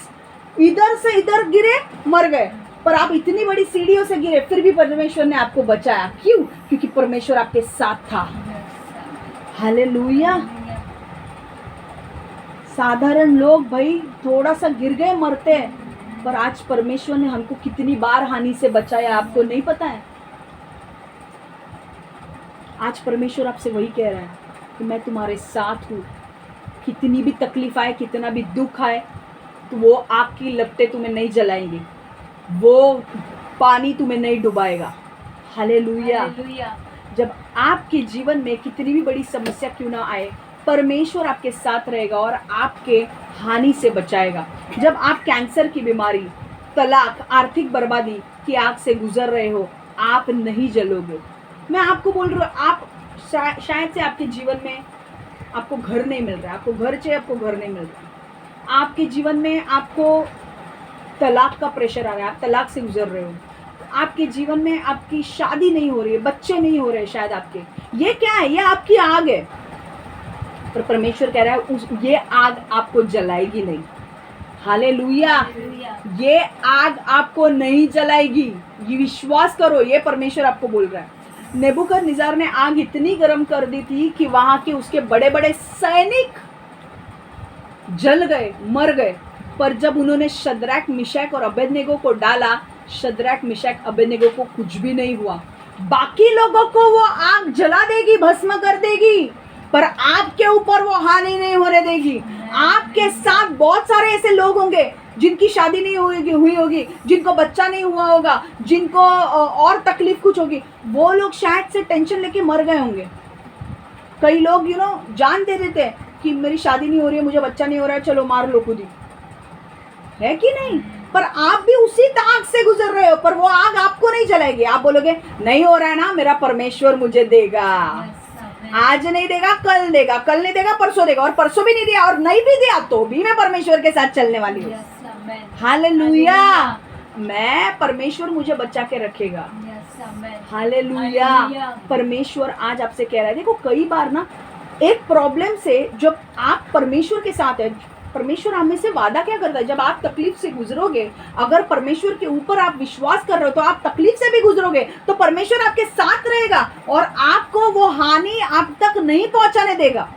इधर से इधर गिरे, मर गए, पर आप इतनी बड़ी सीढ़ियों से गिरे, फिर भी परमेश्वर ने आपको बचाया। क्यों? क्योंकि परमेश्वर आपके साथ था। हालेलुया। साधारण लोग भाई थोड़ा सा गिर गए, मरते हैं, पर आज परमेश्वर ने हमको कितनी बार हानि से बचाया, आपको नहीं पता है? आज परमेश्वर आपसे वही कह रहा है कि मैं तुम्हारे साथ हूँ। कितनी भी तकलीफ आए, कितना भी दुख आए, तो वो आग की लपटें तुम्हें नहीं जलाएंगी, वो पानी तुम्हें नहीं डुबाएगा। हालेलुया। जब आपके जीवन में कितनी भी बड़ी समस्या क्यों ना आए, परमेश्वर आपके साथ रहेगा और आपके हानि से बचाएगा। जब आप कैंसर की बीमारी, तलाक, आर्थिक बर्बादी की आग से गुजर रहे हो, आप नहीं जलोगे। मैं आपको बोल रही हूँ, आप शायद से आपके जीवन में आपको घर नहीं मिल रहा है, आपको घर चाहिए, आपको घर नहीं मिल रहा, आपके जीवन में आपको तलाक का प्रेशर आ रहा है, आप तलाक से गुजर रहे हो, आपके जीवन में आपकी शादी नहीं हो रही है, बच्चे नहीं हो रहे शायद आपके। ये क्या है? ये आपकी आग है। पर परमेश्वर कह रहा है ये आग आपको जलाएगी नहीं। हालेलुया। ये आग आपको नहीं जलाएगी, ये विश्वास करो, ये परमेश्वर आपको बोल रहा है। नेबूकदनेस्सर ने आग इतनी गर्म कर दी थी कि वहां के उसके बड़े बड़े सैनिक जल गए, मर गए। पर जब उन्होंने शद्रक मिशक और अबेदनेगो को डाला, शद्रक मिशक अबेदनेगो को कुछ भी नहीं हुआ। बाकी लोगों को वो आग जला देगी, भस्म कर देगी, पर आपके ऊपर वो हानि नहीं होने देगी। आपके साथ बहुत सारे ऐसे लोग होंगे जिनकी शादी नहीं हुई होगी, जिनको बच्चा नहीं हुआ होगा, जिनको और तकलीफ कुछ होगी, वो लोग शायद से टेंशन लेके मर गए होंगे। कई लोग जान दे देते हैं कि मेरी शादी नहीं हो रही है, मुझे बच्चा नहीं हो रहा है, चलो मार लो खुद ही, है कि नहीं? पर आप भी उसी आग से गुजर रहे हो, पर वो आग आपको नहीं जलाएगी। आप बोलोगे नहीं हो रहा है ना, मेरा परमेश्वर मुझे देगा। आज नहीं देगा, कल देगा, कल नहीं देगा, परसों देगा, और परसों भी नहीं दिया और नहीं भी दिया तो भी मैं परमेश्वर के साथ चलने वाली हूँ। हालेलुया। मैं परमेश्वर मुझे बचा के रखेगा। हालेलुया। परमेश्वर आज आपसे कह रहा है, देखो कई बार ना एक प्रॉब्लम से जब आप परमेश्वर के साथ है, परमेश्वर हमें से वादा क्या करता है, जब आप तकलीफ से गुजरोगे, अगर परमेश्वर के ऊपर आप विश्वास कर रहे हो तो आप तकलीफ से भी गुजरोगे तो परमेश्वर आपके साथ रहेगा और आपको वो हानि आप तक नहीं पहुंचाने देगा।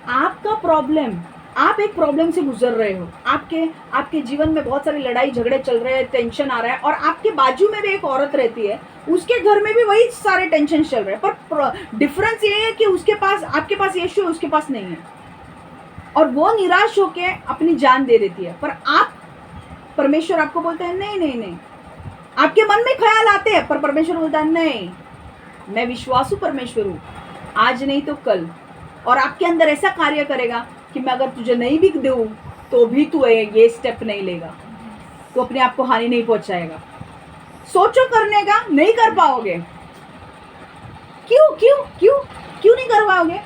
आपका प्रॉब्लम, आप एक प्रॉब्लम से गुजर रहे हो, आपके जीवन में बहुत सारी लड़ाई झगड़े चल रहे हैं, टेंशन आ रहा है, और आपके बाजू में भी एक औरत रहती है, उसके घर में भी वही सारे टेंशन चल रहे हैं, पर डिफरेंस ये है कि उसके पास, आपके पास यीशु है, उसके पास नहीं है, और वो निराश होके अपनी जान दे देती है। पर आप, परमेश्वर आपको बोलता है नहीं नहीं नहीं, आपके मन में ख्याल आते हैं, पर परमेश्वर बोलता है नहीं, मैं विश्वासु परमेश्वर हूँ, आज नहीं तो कल, और आपके अंदर ऐसा कार्य करेगा कि मैं अगर तुझे नहीं भी दूँ तो भी तू ये स्टेप नहीं लेगा, तो अपने आप को हानि नहीं पहुंचाएगा। सोचो करने का, नहीं कर पाओगे। क्यों क्यों क्यों क्यों नहीं कर पाओगे?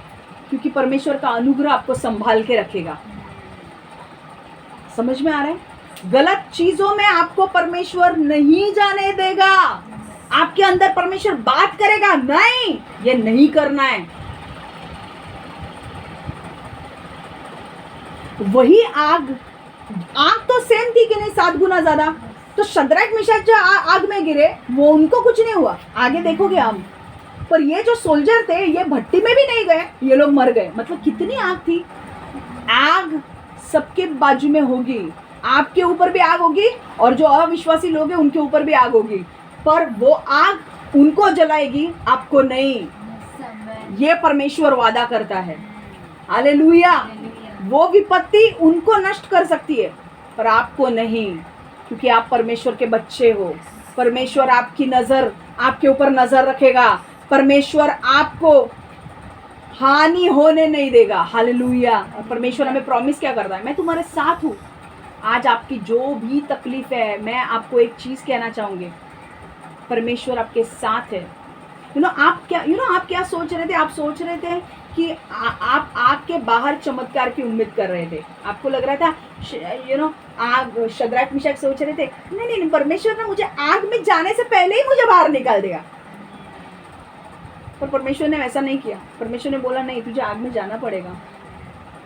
क्योंकि परमेश्वर का अनुग्रह आपको संभाल के रखेगा। समझ में आ रहा है? गलत चीजों में आपको परमेश्वर नहीं जाने देगा। आपके अंदर परमेश्वर बात करेगा, नहीं ये नहीं करना है। वही आग तो सेम थी कि नहीं, 7 गुना ज्यादा। तो शद्रक मिशक जो आग में गिरे वो उनको कुछ नहीं हुआ, आगे देखोगे हम। पर ये जो सोल्जर थे ये भट्टी में भी नहीं गए, ये लोग मर गए। मतलब कितनी आग थी। आग सबके बाजू में होगी, आपके ऊपर भी आग होगी और जो अविश्वासी लोग हैं उनके ऊपर भी आग होगी, पर वो आग उनको जलाएगी, आपको नहीं। ये परमेश्वर वादा करता है। हालेलुया। वो विपत्ति उनको नष्ट कर सकती है पर आपको नहीं, क्योंकि आप परमेश्वर के बच्चे हो। परमेश्वर आपकी नजर, आपके ऊपर नजर रखेगा। परमेश्वर आपको हानि होने नहीं देगा। हालेलुया। और परमेश्वर हमें प्रॉमिस क्या करता है, मैं तुम्हारे साथ हूँ। आज आपकी जो भी तकलीफ है, मैं आपको एक चीज कहना चाहूंगी, परमेश्वर आपके साथ है। आप क्या सोच रहे थे? आप सोच रहे थे कि आप आग के बाहर चमत्कार की उम्मीद कर रहे थे। आपको लग रहा था आग, शद्रक मिशक सोच रहे थे नहीं नहीं, परमेश्वर ने मुझे आग में जाने से पहले ही मुझे बाहर निकाल देगा। पर परमेश्वर ने ऐसा नहीं किया। परमेश्वर ने बोला नहीं, तुझे आग में जाना पड़ेगा।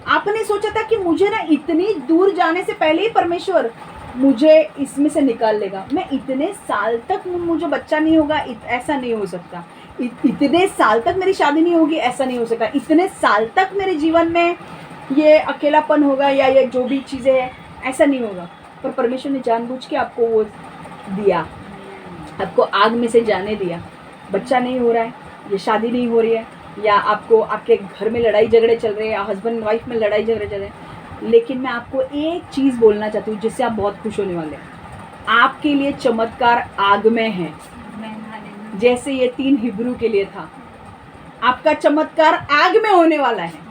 आपने सोचा था कि मुझे ना इतनी दूर जाने से पहले ही परमेश्वर मुझे इसमें से निकाल लेगा, मैं इतने साल तक मुझे बच्चा नहीं होगा, ऐसा नहीं हो सकता। इतने साल तक मेरी शादी नहीं होगी, ऐसा नहीं हो सकता। इतने साल तक मेरे जीवन में ये अकेलापन होगा या ये जो भी चीज़ें हैं, ऐसा नहीं होगा। पर परमेश्वर ने जानबूझ के आपको वो दिया, आपको आग में से जाने दिया। बच्चा नहीं हो रहा है, ये शादी नहीं हो रही है, या आपको आपके घर में लड़ाई झगड़े चल रहे हैं, या हस्बैंड वाइफ में लड़ाई झगड़े चल रहे हैं, लेकिन मैं आपको एक चीज़ बोलना चाहती हूँ जिससे आप बहुत खुश होने वाले हैं। आपके लिए चमत्कार आग में है, जैसे ये 3 हिब्रू के लिए था। आपका चमत्कार आग में होने वाला है।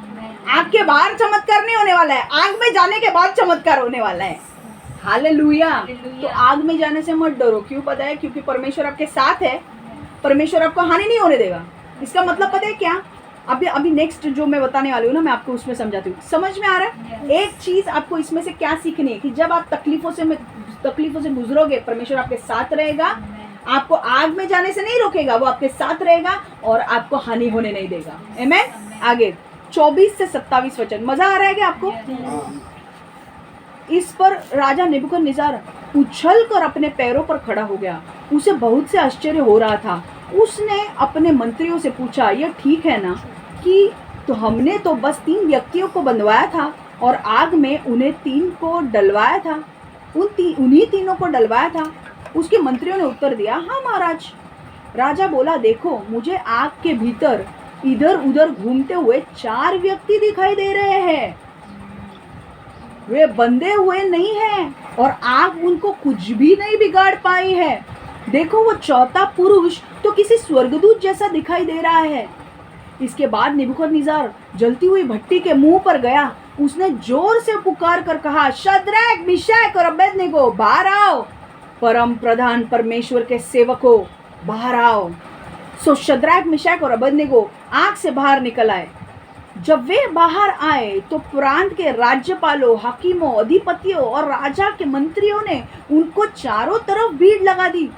आग के बाहर चमत्कार नहीं होने वाला है, आग में जाने के बाद चमत्कार होने वाला है। हालेलुया। तो आग में जाने से मत डरो। क्यों पता है? क्योंकि परमेश्वर आपके साथ है। परमेश्वर आपको हानि नहीं होने देगा। इसका मतलब पता है क्या? अभी नेक्स्ट जो मैं बताने वाली हूँ ना, मैं आपको उसमें समझाती हूँ। समझ में आ रहा है? एक चीज आपको इसमें से क्या सीखनी है कि जब आप तकलीफों से गुजरोगे, परमेश्वर आपके साथ रहेगा। आपको आग में जाने से नहीं रोकेगा, वो आपके साथ रहेगा और आपको हानि होने नहीं देगा। आमेन। आगे 24 से 27 वचन। मजा आ रहा है क्या आपको? इस पर राजा नेबुकदनेस्सर उछल कर अपने पैरों पर खड़ा हो गया। उसे बहुत से आश्चर्य हो रहा था। उसने अपने मंत्रियों से पूछा, यह ठीक है ना कि तो हमने तो बस 3 व्यक्तियों को बंधवाया था और आग में उन्हें 3 को डलवाया था, उन्हीं तीनों को डलवाया था। उसके मंत्रियों ने उत्तर दिया, हाँ महाराज। राजा बोला, देखो मुझे आग के भीतर इधर उधर घूमते हुए 4 व्यक्ति दिखाई दे रहे हैं। वे बंधे हुए नहीं हैं और आग उनको कुछ भी नहीं बिगाड़ पाई है। देखो वो चौथा पुरुष तो किसी स्वर्गदूत जैसा दिखाई दे रहा है। इसके बाद नेबुकदनेस्सर जलती हुई भट्टी के मुंह पर गया। उसने जोर से पुकार कर कहा, शद्रक, मिशक और अबेदनगो, बाहर आओ। परम प्रधान परमेश्वर के सेवकों, बाहर आओ। सो शद्रक, मिशक और अबेदनगो आग से बाहर निकल आए। जब वे बाहर आए तो प्रांत के राज्यपालों, हकीमों, अधिपतियों और राजा के मंत्रियों ने उनको चारों तरफ भीड़ लगा दी।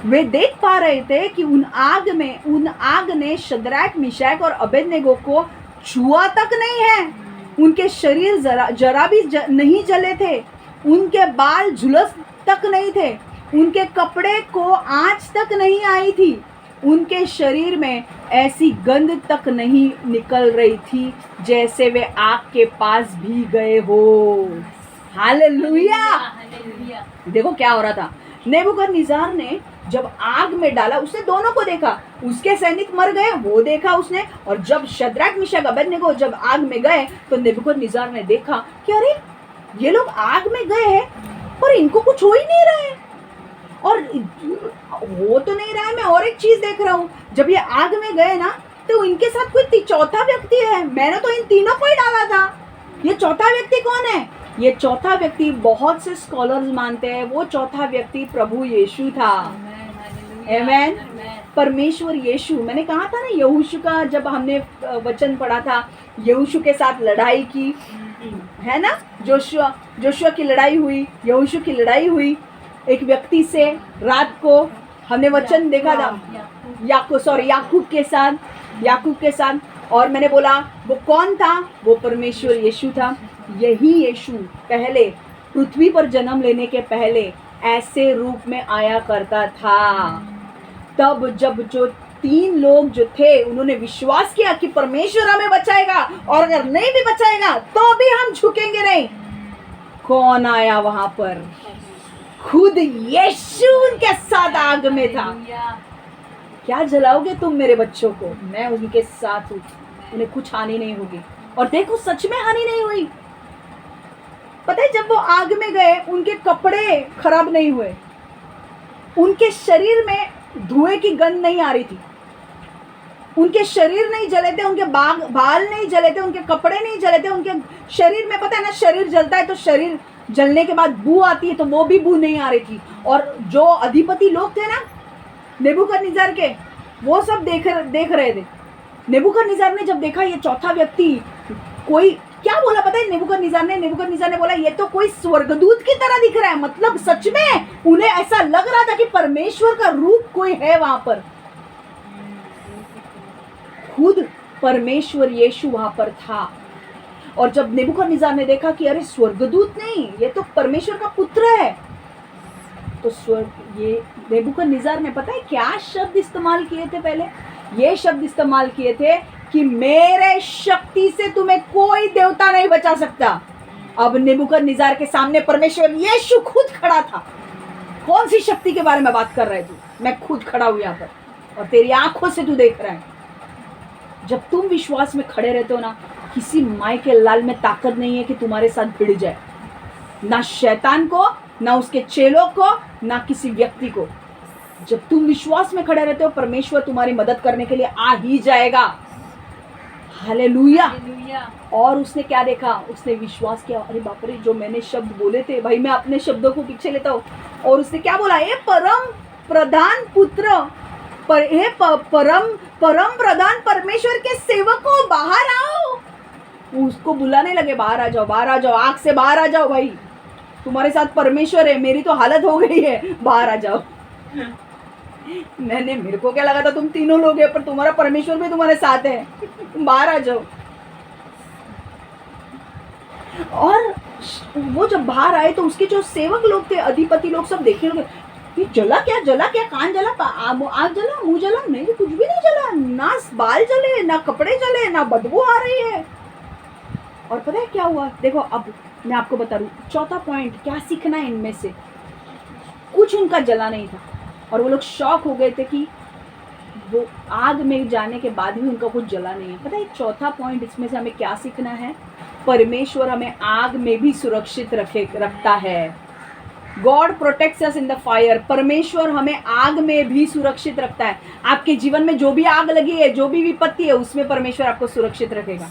वे देख पा रहे थे कि उन आग ने शद्रक, मिशक और अबेदनगो को छुआ तक नहीं है। उनके शरीर जरा भी नहीं जले थे। उनके बाल झुलस तक नहीं थे। उनके कपड़े को आंच तक नहीं आई थी। उनके शरीर में ऐसी गंध तक नहीं निकल रही थी जैसे वे आग के पास भी गए हो। हालेलुया। देखो क्या हो रहा था। नेबुकदनेस्सर ने जब आग में डाला, उसने दोनों को देखा। उसके सैनिक मर गए वो देखा उसने, और जब शद्रक, मिशक, अबेदनगो जब आग में गए तो नेबुकदनेस्सर ने देखा कि अरे ये लोग आग में गए हैं पर इनको कुछ हो ही नहीं रहा है, और हो तो नहीं रहा है। मैं और एक चीज देख रहा हूँ, जब ये आग में गए ना तो इनके साथ कोई चौथा व्यक्ति है। मैंने तो इन तीनों को ही डाला था, ये चौथा व्यक्ति कौन है? ये चौथा व्यक्ति बहुत से स्कॉलर्स मानते हैं वो चौथा व्यक्ति प्रभु यीशु था। आमेन। परमेश्वर यीशु। मैंने कहा था ना, यहोशू का जब हमने वचन पढ़ा था, यहोशू के साथ लड़ाई की है ना, जोशुआ की लड़ाई हुई, यहोशू की लड़ाई हुई एक व्यक्ति से। रात को हमने वचन देखा था याकूब के साथ, और मैंने बोला वो कौन था? वो परमेश्वर यीशु था। यही यीशु पहले पृथ्वी पर जन्म लेने के पहले ऐसे रूप में आया करता था। तब जब जो 3 लोग जो थे उन्होंने विश्वास किया कि परमेश्वर हमें बचाएगा, और अगर नहीं भी बचाएगा तो भी हम झुकेंगे नहीं। कौन आया वहां पर? खुद यीशु उनके साथ आग में था। क्या जलाओगे तुम मेरे बच्चों को? मैं उनके साथ हूँ, उन्हें कुछ हानि नहीं होगी। और देखो सच में हानि नहीं हुई। पता है, जब वो आग में गए उनके कपड़े खराब नहीं हुए, उनके शरीर में धुएं की गंध नहीं आ रही थी, उनके शरीर नहीं जले थे, उनके बाल नहीं जले थे, उनके कपड़े नहीं जले थे। उनके शरीर में, पता है ना, शरीर जलता है तो शरीर जलने के बाद बू आती है, तो वो भी बू नहीं आ रही थी। और जो अधिपति लोग थे ना नेबुकदनेस्सर के, वो सब देख रहे थे। नेबुकदनेस्सर ने जब देखा ये चौथा व्यक्ति, कोई क्या बोला पता है? नेबुकदनेस्सर ने बोला ये तो कोई स्वर्गदूत की तरह दिख रहा है। मतलब सच में उन्हें ऐसा लग रहा था कि परमेश्वर का रूप कोई है वहां पर। खुद परमेश्वर यीशु वहां पर था। और जब नेबुकदनेस्सर ने देखा कि अरे स्वर्गदूत नहीं, ये तो परमेश्वर का पुत्र है, तो ये नेबुकदनेस्सर ने पता है क्या शब्द इस्तेमाल किए थे? पहले ये शब्द इस्तेमाल किए थे कि मेरे शक्ति से तुम्हें कोई देवता नहीं बचा सकता। अब नेबुकदनेस्सर के सामने परमेश्वर यीशु खुद खड़ा था। कौन सी शक्ति के बारे में बात कर रहा है तू? मैं खुद खड़ा हूं यहाँ पर और तेरी आंखों से तू देख रहा है। जब तुम विश्वास में खड़े रहते हो ना, किसी माई के लाल में ताकत नहीं है कि तुम्हारे साथ भिड़ जाए, ना शैतान को, ना उसके चेलों को, ना किसी व्यक्ति को। जब तुम विश्वास में खड़े रहते हो, परमेश्वर तुम्हारी मदद करने के लिए आ ही जाएगा। हालेलुया। और उसने क्या देखा? उसने विश्वास किया, अरे बाप रे, जो मैंने शब्द बोले थे भाई, मैं अपने शब्दों को पीछे लेता हूँ। और उसने क्या बोला? ये परम प्रधान पुत्र परम प्रधान परमेश्वर के सेवकों, बाहर आओ। उसको बुलाने लगे, बाहर आ जाओ, बाहर आ जाओ, आग से बाहर आ जाओ भाई, तुम्हारे साथ परमेश्वर है, मेरी तो हालत हो गई है, बाहर आ जाओ। मेरे को क्या लगा था तुम तीनों लोग हैं, पर तुम्हारा परमेश्वर भी तुम्हारे साथ है, तुम बाहर आ जाओ। और वो जब बाहर आए तो उसके जो सेवक लोग थे, अधिपति लोग, सब देखने लगे, ये जला क्या, कान जला, आग जला, मुंह जला? नहीं, कुछ भी नहीं जला, ना बाल जले, ना कपड़े जले, ना बदबू आ रही है। और पता है क्या हुआ? देखो अब मैं आपको बता रही हूँ, चौथा पॉइंट क्या सीखना है इनमें से, कुछ उनका जला नहीं था और वो लोग शॉक हो गए थे कि वो आग में जाने के बाद भी उनका कुछ जला नहीं है। पता है चौथा पॉइंट इसमें से हमें क्या सीखना है? परमेश्वर हमें आग में भी सुरक्षित रखता है। God protects us in the fire. परमेश्वर हमें आग में भी सुरक्षित रखता है। आपके जीवन में जो भी आग लगी है, जो भी विपत्ति है, उसमें परमेश्वर आपको सुरक्षित रखेगा।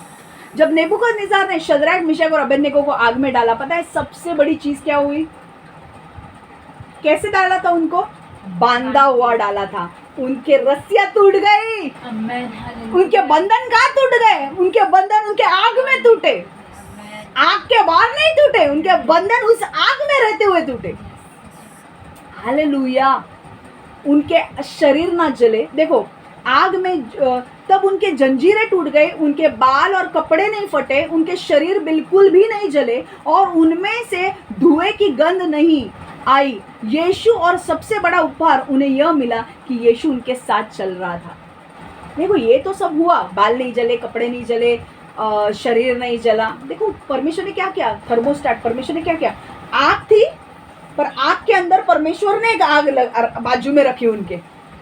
जब नेबूकदनेस्सर ने शद्रक, मिशक और अबेदनगो को आग में डाला, पता है सबसे बड़ी चीज क्या हुई? कैसे डाला था उनको? बांधा हुआ डाला था। उनके रस्सियां टूट गई, उनके बंधन कहाँ टूट गए? उनके बंधन उनके आग में टूटे, आग के बाहर नहीं टूटे, उनके बंधन उस आग में रहते हुए टूटे। हालेलुया। उनके शरीर ना जले। देखो आग में तब उनके जंजीरें टूट गए, उनके बाल और कपड़े नहीं फटे, उनके शरीर बिल्कुल भी नहीं जले और उनमें से धुएं की गंध नहीं आई। यीशु, और सबसे बड़ा उपहार उन्हें यह मिला कि यीशु उनके साथ चल रहा था। देखो ये तो सब हुआ, बाल नहीं जले, कपड़े नहीं जले, शरीर नहीं जला। देखो परमेश्वर ने क्या किया? थर्मोस्टेट। परमेश्वर ने क्या किया? आग थी, पर आग के अंदर परमेश्वर ने एक आग बाजू में रखी उनके।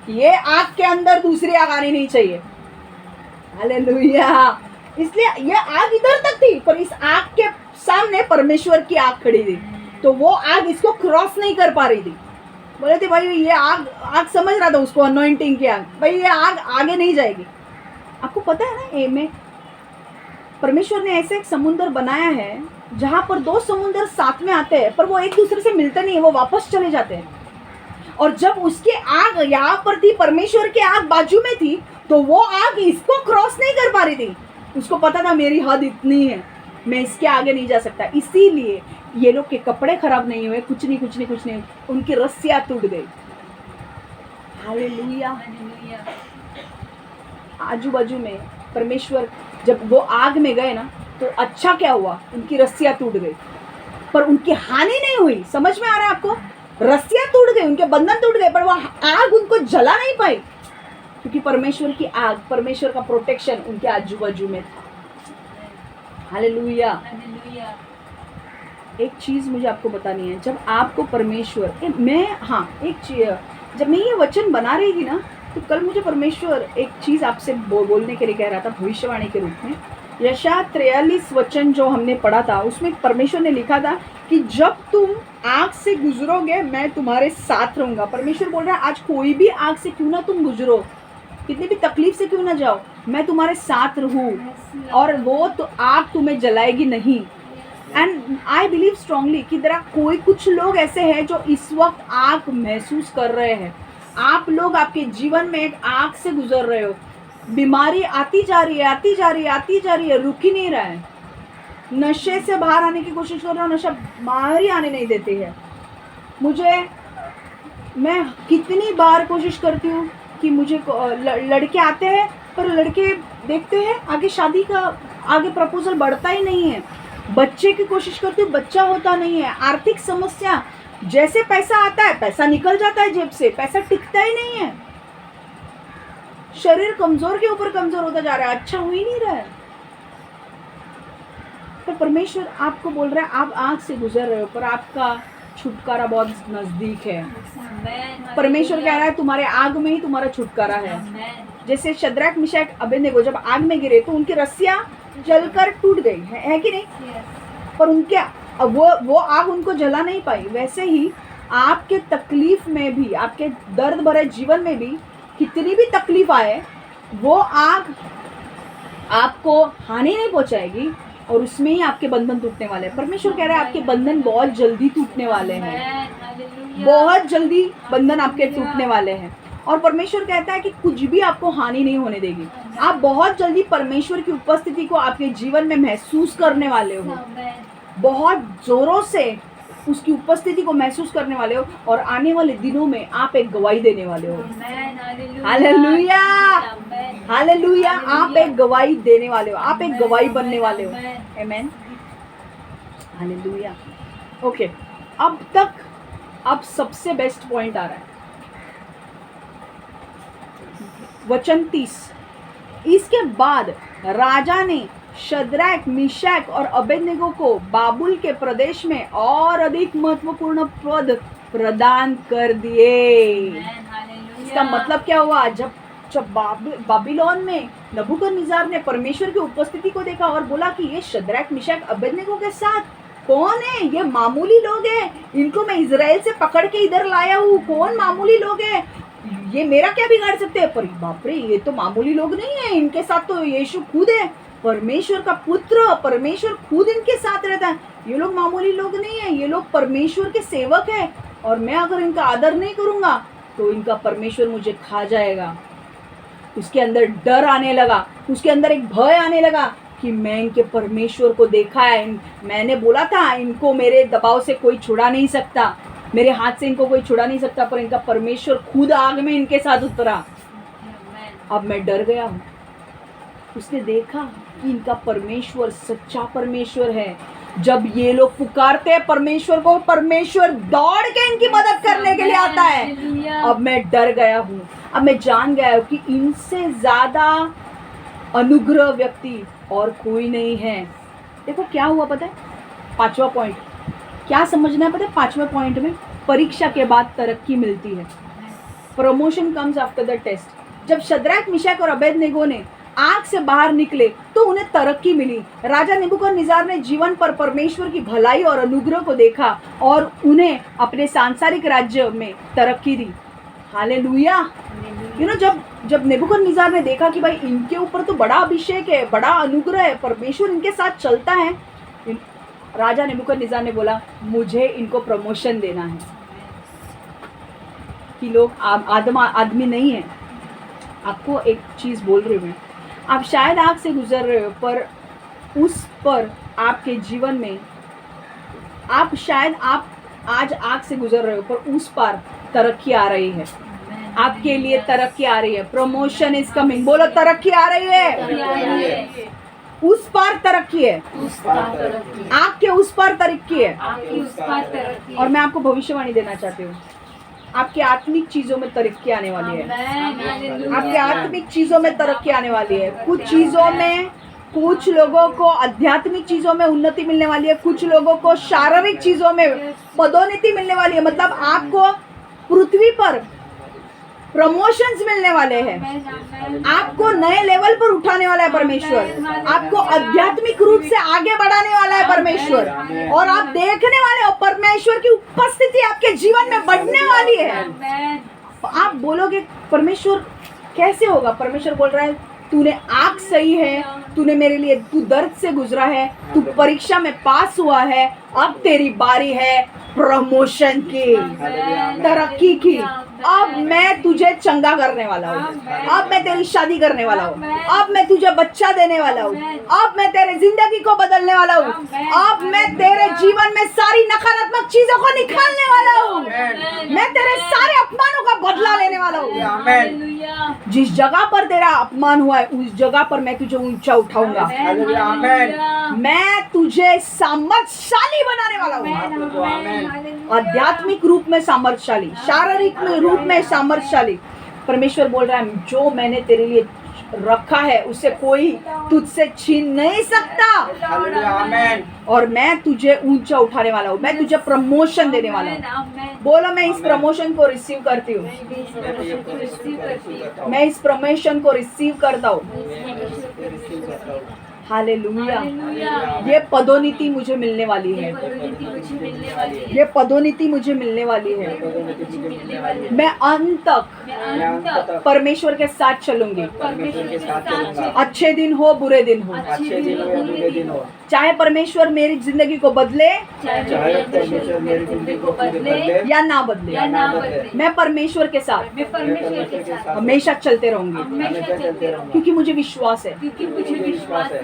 ये आग के अंदर दूसरी आग आनी नहीं चाहिए। हालेलुया। इसलिए ये आग इधर तक थी, पर इस आग के सामने परमेश्वर की आग खड़ी थी, तो वो आग इसको क्रॉस नहीं कर पा रही थी। बोले थे भाई ये आग समझ रहा था उसको, अनॉइंटिंग की आग, भाई ये आग आगे नहीं जाएगी। आपको पता है ना, ए में परमेश्वर ने ऐसे एक समुद्र बनाया है जहां पर दो समुद्र साथ में आते हैं, पर वो एक दूसरे से मिलते नहीं है, वो वापस चले जाते हैं। और जब उसकी आग यहाँ पर थी, परमेश्वर की आग बाजू में थी, तो वो आग इसको क्रॉस नहीं कर पा रही थी। उसको पता था मेरी हद इतनी है, मैं इसके आगे नहीं जा सकता। इसीलिए ये लोग के कपड़े खराब नहीं हुए, कुछ नहीं, उनकी रस्सियां टूट गई। हालेलुया। आजू बाजू में परमेश्वर, जब वो आग में गए ना, तो अच्छा क्या हुआ? उनकी रस्सियां टूट गई, पर उनकी हानि नहीं हुई। समझ में आ रहा है आपको? रस्सियां टूट गई, उनके बंधन टूट गए, पर वो आग उनको जला नहीं पाई, क्योंकि परमेश्वर की आग, परमेश्वर का प्रोटेक्शन उनके आजू बाजू में था। हालेलुया। एक चीज मुझे आपको बतानी है, जब आपको परमेश्वर, जब मैं ये वचन बना रही थी ना, तो कल मुझे परमेश्वर एक चीज आपसे बोलने के लिए कह रहा था, भविष्यवाणी के रूप में। यशायाह 43 वचन जो हमने पढ़ा था, उसमें परमेश्वर ने लिखा था कि जब तुम आग से गुजरोगे, मैं तुम्हारे साथ रहूंगा। परमेश्वर बोल रहा है आज कोई भी आग से क्यों ना तुम गुजरो, कितनी भी तकलीफ से क्यों ना जाओ, मैं तुम्हारे साथ रहूं और वो तो आग तुम्हें जलाएगी नहीं। एंड आई बिलीव स्ट्रांगली कि कोई कुछ लोग ऐसे हैं जो इस वक्त आग महसूस कर रहे हैं। आप लोग आपके जीवन में एक आग से गुजर रहे हो। बीमारी आती जा रही है, रुक ही नहीं रहा है। नशे से बाहर आने की कोशिश कर रहा हूँ, नशा बाहर ही आने नहीं देती है। मैं कितनी बार कोशिश करती हूँ कि मुझे लड़के आते हैं, पर लड़के देखते हैं आगे शादी का, आगे प्रपोजल बढ़ता ही नहीं है। बच्चे की कोशिश करती हूँ, बच्चा होता नहीं है। आर्थिक समस्या, जैसे पैसा आता है पैसा निकल जाता है जेब से, पैसा टिकता ही नहीं है। शरीर कमजोर के ऊपर कमजोर होता जा रहा है, अच्छा हो ही नहीं रहा है। तो परमेश्वर आपको बोल रहा है आप आग से गुजर रहे हो, पर आपका छुटकारा बहुत नजदीक है। परमेश्वर कह रहा है तुम्हारे आग में ही तुम्हारा छुटकारा है। जैसे शद्रक, मिशक, अबेदनगो जब आग में गिरे तो उनकी रस्सियां जलकर टूट गई है कि नहीं? पर उनके वो आग उनको जला नहीं पाई। वैसे ही आपके तकलीफ में भी, आपके दर्द भरे जीवन में भी कितनी भी तकलीफ आए, वो आग आपको हानि नहीं पहुंचाएगी और उसमें ही आपके बंधन टूटने वाले हैं। परमेश्वर कह रहा है आपके बंधन बहुत जल्दी टूटने वाले हैं, बहुत जल्दी बंधन आपके टूटने वाले हैं। और परमेश्वर कहता है कि कुछ भी आपको हानि नहीं होने देगी। आप बहुत जल्दी परमेश्वर की उपस्थिति को आपके जीवन में महसूस करने वाले हो, बहुत जोरों से उसकी उपस्थिति को महसूस करने वाले हो, और आने वाले दिनों में आप एक गवाही देने वाले हो। Hallelujah, hallelujah. आप एक गवाही देने वाले हो, आप एक गवाही बनने वाले हो। आमीन। हालेलुया। ओके, अब सबसे बेस्ट पॉइंट आ रहा है, वचन 30। इसके बाद राजा ने शद्रैक, मिशैक और अबेदनेगो को बाबुल के प्रदेश में और अधिक महत्वपूर्ण पद प्रदान कर दिए। इसका मतलब क्या हुआ? जब बाबिलोन में नबूकदनेस्सर ने परमेश्वर की उपस्थिति को देखा और बोला कि ये शद्रैक, मिशैक, अबेदनेगो के साथ कौन है? ये मामूली लोग हैं, इनको मैं इजराइल से पकड़ के इधर लाया हूँ। कौन मामूली लोग हैं? ये मेरा क्या बिगाड़ सकते हैं? पर बाप रे, ये तो मामूली लोग नहीं है, इनके साथ तो यीशु खुद है, परमेश्वर का पुत्र, परमेश्वर खुद इनके साथ रहता है। ये लोग मामूली लोग नहीं है, ये लोग परमेश्वर के सेवक है, और मैं अगर इनका आदर नहीं करूंगा तो इनका परमेश्वर मुझे खा जाएगा। उसके अंदर डर आने लगा, उसके अंदर एक भय आने लगा कि मैं इनके परमेश्वर को देखा है, मैंने बोला था इनको मेरे दबाव से कोई छुड़ा नहीं सकता, मेरे हाथ से इनको कोई छुड़ा नहीं सकता, पर इनका परमेश्वर खुद आग में इनके साथ उतरा। अब मैं डर गया हूँ। उसने देखा कि इनका परमेश्वर सच्चा परमेश्वर है। जब ये लोग पुकारते हैं परमेश्वर को, परमेश्वर दौड़ के इनकी मदद करने के लिए आता है। अब मैं डर गया हूँ, अब मैं जान गया हूँ कि इनसे ज्यादा अनुग्रह व्यक्ति और कोई नहीं है। देखो क्या हुआ पता है? 5वां पॉइंट क्या समझना है पता है? 5वें पॉइंट में परीक्षा के बाद तरक्की मिलती है। Promotion comes after the test. जब शद्रैक, मिशैक और अबेदनेगो ने आग से बाहर निकले तो उन्हें तरक्की मिली। राजा नबूकदनेस्सर ने जीवन पर परमेश्वर की भलाई और अनुग्रह को देखा और उन्हें अपने सांसारिक राज्य में तरक्की दी। हालेलुया। जब नबूकदनेस्सर ने देखा कि भाई इनके ऊपर तो बड़ा अभिषेक है, बड़ा अनुग्रह है, परमेश्वर इनके साथ चलता है, राजा नबूकदनेस्सर ने बोला मुझे इनको प्रमोशन देना है। कि लोग आदमी नहीं है। आपको एक चीज बोल रही हूँ मैं, आप शायद आग से गुजर रहे हो, पर उस पर आपके जीवन में आप आज आग से गुजर रहे हो, पर उस पर तरक्की आ रही है। आपके लिए तरक्की आ रही है। Promotion is coming. बोलो तरक्की आ रही है। उस पार तरक्की है, आग के उस पार तरक्की है। और मैं आपको भविष्यवाणी देना चाहती हूँ, आपके आत्मिक चीजों में तरक्की आने वाली है। आपके आत्मिक चीजों में तरक्की आने वाली है। कुछ चीजों में, कुछ लोगों को आध्यात्मिक चीजों में उन्नति मिलने वाली है, कुछ लोगों को शारीरिक चीजों में पदोन्नति मिलने वाली है। मतलब आपको पृथ्वी पर प्रमोशंस मिलने वाले हैं। आपको नए लेवल पर उठाने वाला है परमेश्वर। आपको आध्यात्मिक रूप से आगे बढ़ाने वाला है परमेश्वर। और आप देखने वाले हो परमेश्वर की उपस्थिति आपके जीवन में बढ़ने वाली है। आप बोलोगे परमेश्वर कैसे होगा? परमेश्वर बोल रहा है तूने आग सही है, तूने मेरे लिए, तू दर्द से गुजरा है, तू परीक्षा में पास हुआ है, अब तेरी बारी है प्रमोशन की, तरक्की की। अब मैं तुझे चंगा करने वाला हूँ, अब मैं तेरी शादी करने वाला हूँ, अब मैं तुझे बच्चा देने वाला हूँ, अब मैं तेरे जिंदगी को बदलने वाला हूँ, अब मैं तेरे जीवन में सारी नकारात्मक चीजों को निकालने वाला हूँ, मैं तेरे सारे अपमानों का बदला लेने वाला हूँ। जिस जगह पर तेरा अपमान हुआ है उस जगह पर मैं तुझे ऊंचा उठाऊंगा। मैं तुझे सामर्थशाली बनाने वाला हूँ। आध्यात्मिक रूप में सामर्थशाली, शारीरिक रूप में सामर्थशाली। परमेश्वर बोल रहा है जो मैंने तेरे लिए रखा है उसे कोई तुझसे छीन नहीं सकता। और मैं तुझे ऊंचा उठाने वाला हूँ, मैं तुझे प्रमोशन देने वाला हूँ। बोलो मैं इस प्रमोशन को रिसीव करती हूँ, मैं इस प्रमोशन को रिसीव करता हूँ। हालेलुया। ये पदोन्नति मुझे मिलने वाली है, ये पदोन्नति मुझे मिलने वाली है। मैं अंत तक परमेश्वर के साथ चलूंगी, अच्छे दिन हो बुरे दिन हो, चाहे परमेश्वर मेरी जिंदगी को बदले या ना बदले, मैं परमेश्वर के साथ हमेशा चलते रहूंगी, क्योंकि मुझे विश्वास है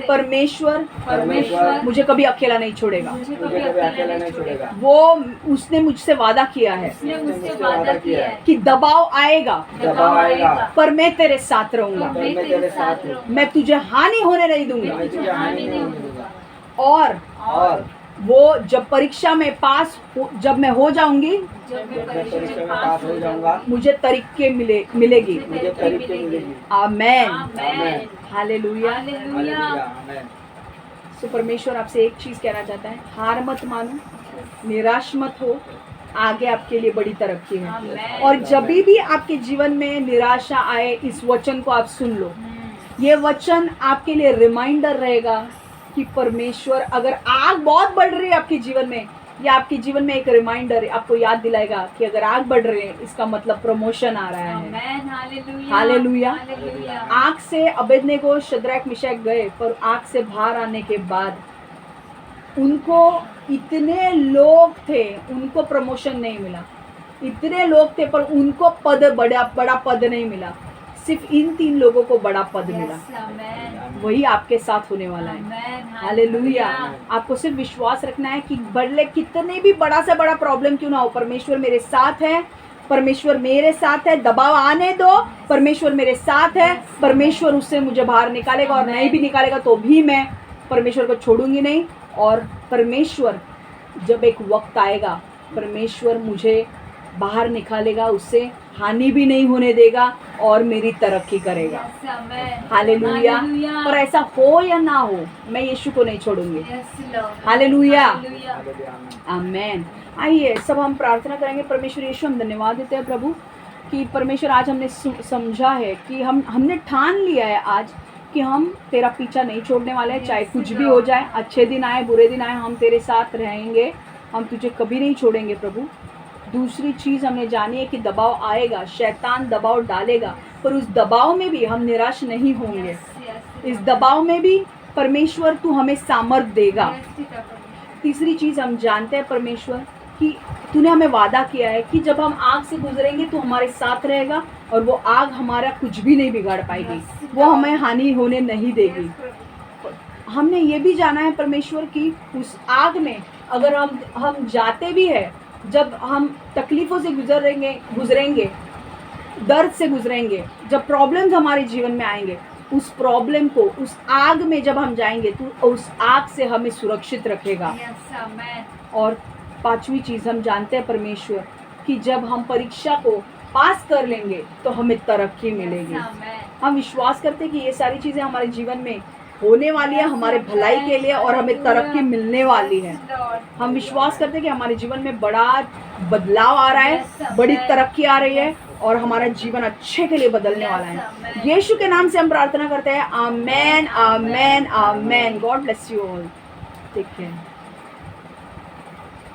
परमेश्वर मुझे कभी अकेला नहीं छोड़ेगा। वो उसने मुझसे वादा किया है कि दबाव आएगा पर मैं तेरे साथ रहूंगा, मैं तुझे हानि होने नहीं दूंगा। और वो जब परीक्षा में जब मैं हो जाऊंगी, जब मैं परीक्षा में पास हो जाऊंगा, मुझे तरीके मिलेगी। मुझे तरीके मिलेगी। आमेन, आमेन। हालेलुया। हालेलुया, आमेन। सो परमेश्वर आपसे एक चीज कहना चाहता है, हार मत मानो, निराश मत हो, आगे आपके लिए बड़ी तरक्की है। और जब भी आपके जीवन में निराशा आए, इस वचन को आप सुन लो। ये वचन आपके लिए रिमाइंडर रहेगा कि परमेश्वर, अगर आग बहुत बढ़ रही है आपके जीवन में, या आपके जीवन में एक रिमाइंडर आपको याद दिलाएगा कि अगर आग बढ़ रही है, इसका मतलब प्रमोशन आ रहा है। हालेलुया। आग से अबेदनेगो, शद्रक, मिशक गए, पर आग से बाहर आने के बाद उनको इतने लोग थे, उनको प्रमोशन नहीं मिला। इतने लोग थे पर उनको बड़ा पद नहीं मिला। सिर्फ इन 3 लोगों को बड़ा पद मिला। वही आपके साथ होने वाला है। हालेलुया। आपको सिर्फ विश्वास रखना है कि भले कितने भी बड़ा से बड़ा प्रॉब्लम क्यों ना हो, परमेश्वर मेरे साथ है, परमेश्वर मेरे साथ है। दबाव आने दो, परमेश्वर मेरे साथ है, परमेश्वर उससे मुझे बाहर निकालेगा, और नहीं भी निकालेगा तो भी मैं परमेश्वर को छोड़ूंगी नहीं। और परमेश्वर जब एक वक्त आएगा, परमेश्वर मुझे बाहर निकालेगा, उससे हानि भी नहीं होने देगा और मेरी तरक्की करेगा। हालेलुया। पर ऐसा हो या ना हो, मैं यीशु को नहीं छोड़ूंगी। हालेलुया, आमेन। आइए सब हम प्रार्थना करेंगे। परमेश्वर यीशु, हम धन्यवाद देते हैं प्रभु कि परमेश्वर आज हमने समझा है कि हमने ठान लिया है आज कि हम तेरा पीछा नहीं छोड़ने वाले हैं। चाहे कुछ भी हो जाए, अच्छे दिन आए, बुरे दिन आए, हम तेरे साथ रहेंगे, हम तुझे कभी नहीं छोड़ेंगे प्रभु। दूसरी चीज़ हमने जानी है कि दबाव आएगा, शैतान दबाव डालेगा, पर उस दबाव में भी हम निराश नहीं होंगे। इस दबाव में भी परमेश्वर तू हमें सामर्थ्य देगा। तीसरी चीज़ हम जानते हैं परमेश्वर कि तूने हमें वादा किया है कि जब हम आग से गुजरेंगे तो हमारे साथ रहेगा, और वो आग हमारा कुछ भी नहीं बिगाड़ पाएगी, वो हमें हानि होने नहीं देगी। हमने ये भी जाना है परमेश्वर कि उस आग में अगर हम जाते भी है, जब हम तकलीफ़ों से गुजरेंगे, दर्द से गुजरेंगे, जब प्रॉब्लम्स हमारे जीवन में आएंगे, उस प्रॉब्लम को, उस आग में जब हम जाएंगे तो उस आग से हमें सुरक्षित रखेगा। और 5वीं चीज़ हम जानते हैं परमेश्वर कि जब हम परीक्षा को पास कर लेंगे तो हमें तरक्की मिलेगी। हम विश्वास करते हैं कि ये सारी चीज़ें हमारे जीवन में होने वाली है, हमारे भलाई के लिए, और हमें तरक्की मिलने वाली है। हम विश्वास करते हैं कि हमारे जीवन में बड़ा बदलाव आ रहा है, बड़ी तरक्की आ रही है, और हमारा जीवन अच्छे के लिए बदलने वाला है। यीशु के नाम से हम प्रार्थना करते हैं। Amen, amen, amen. God bless you all. Take care.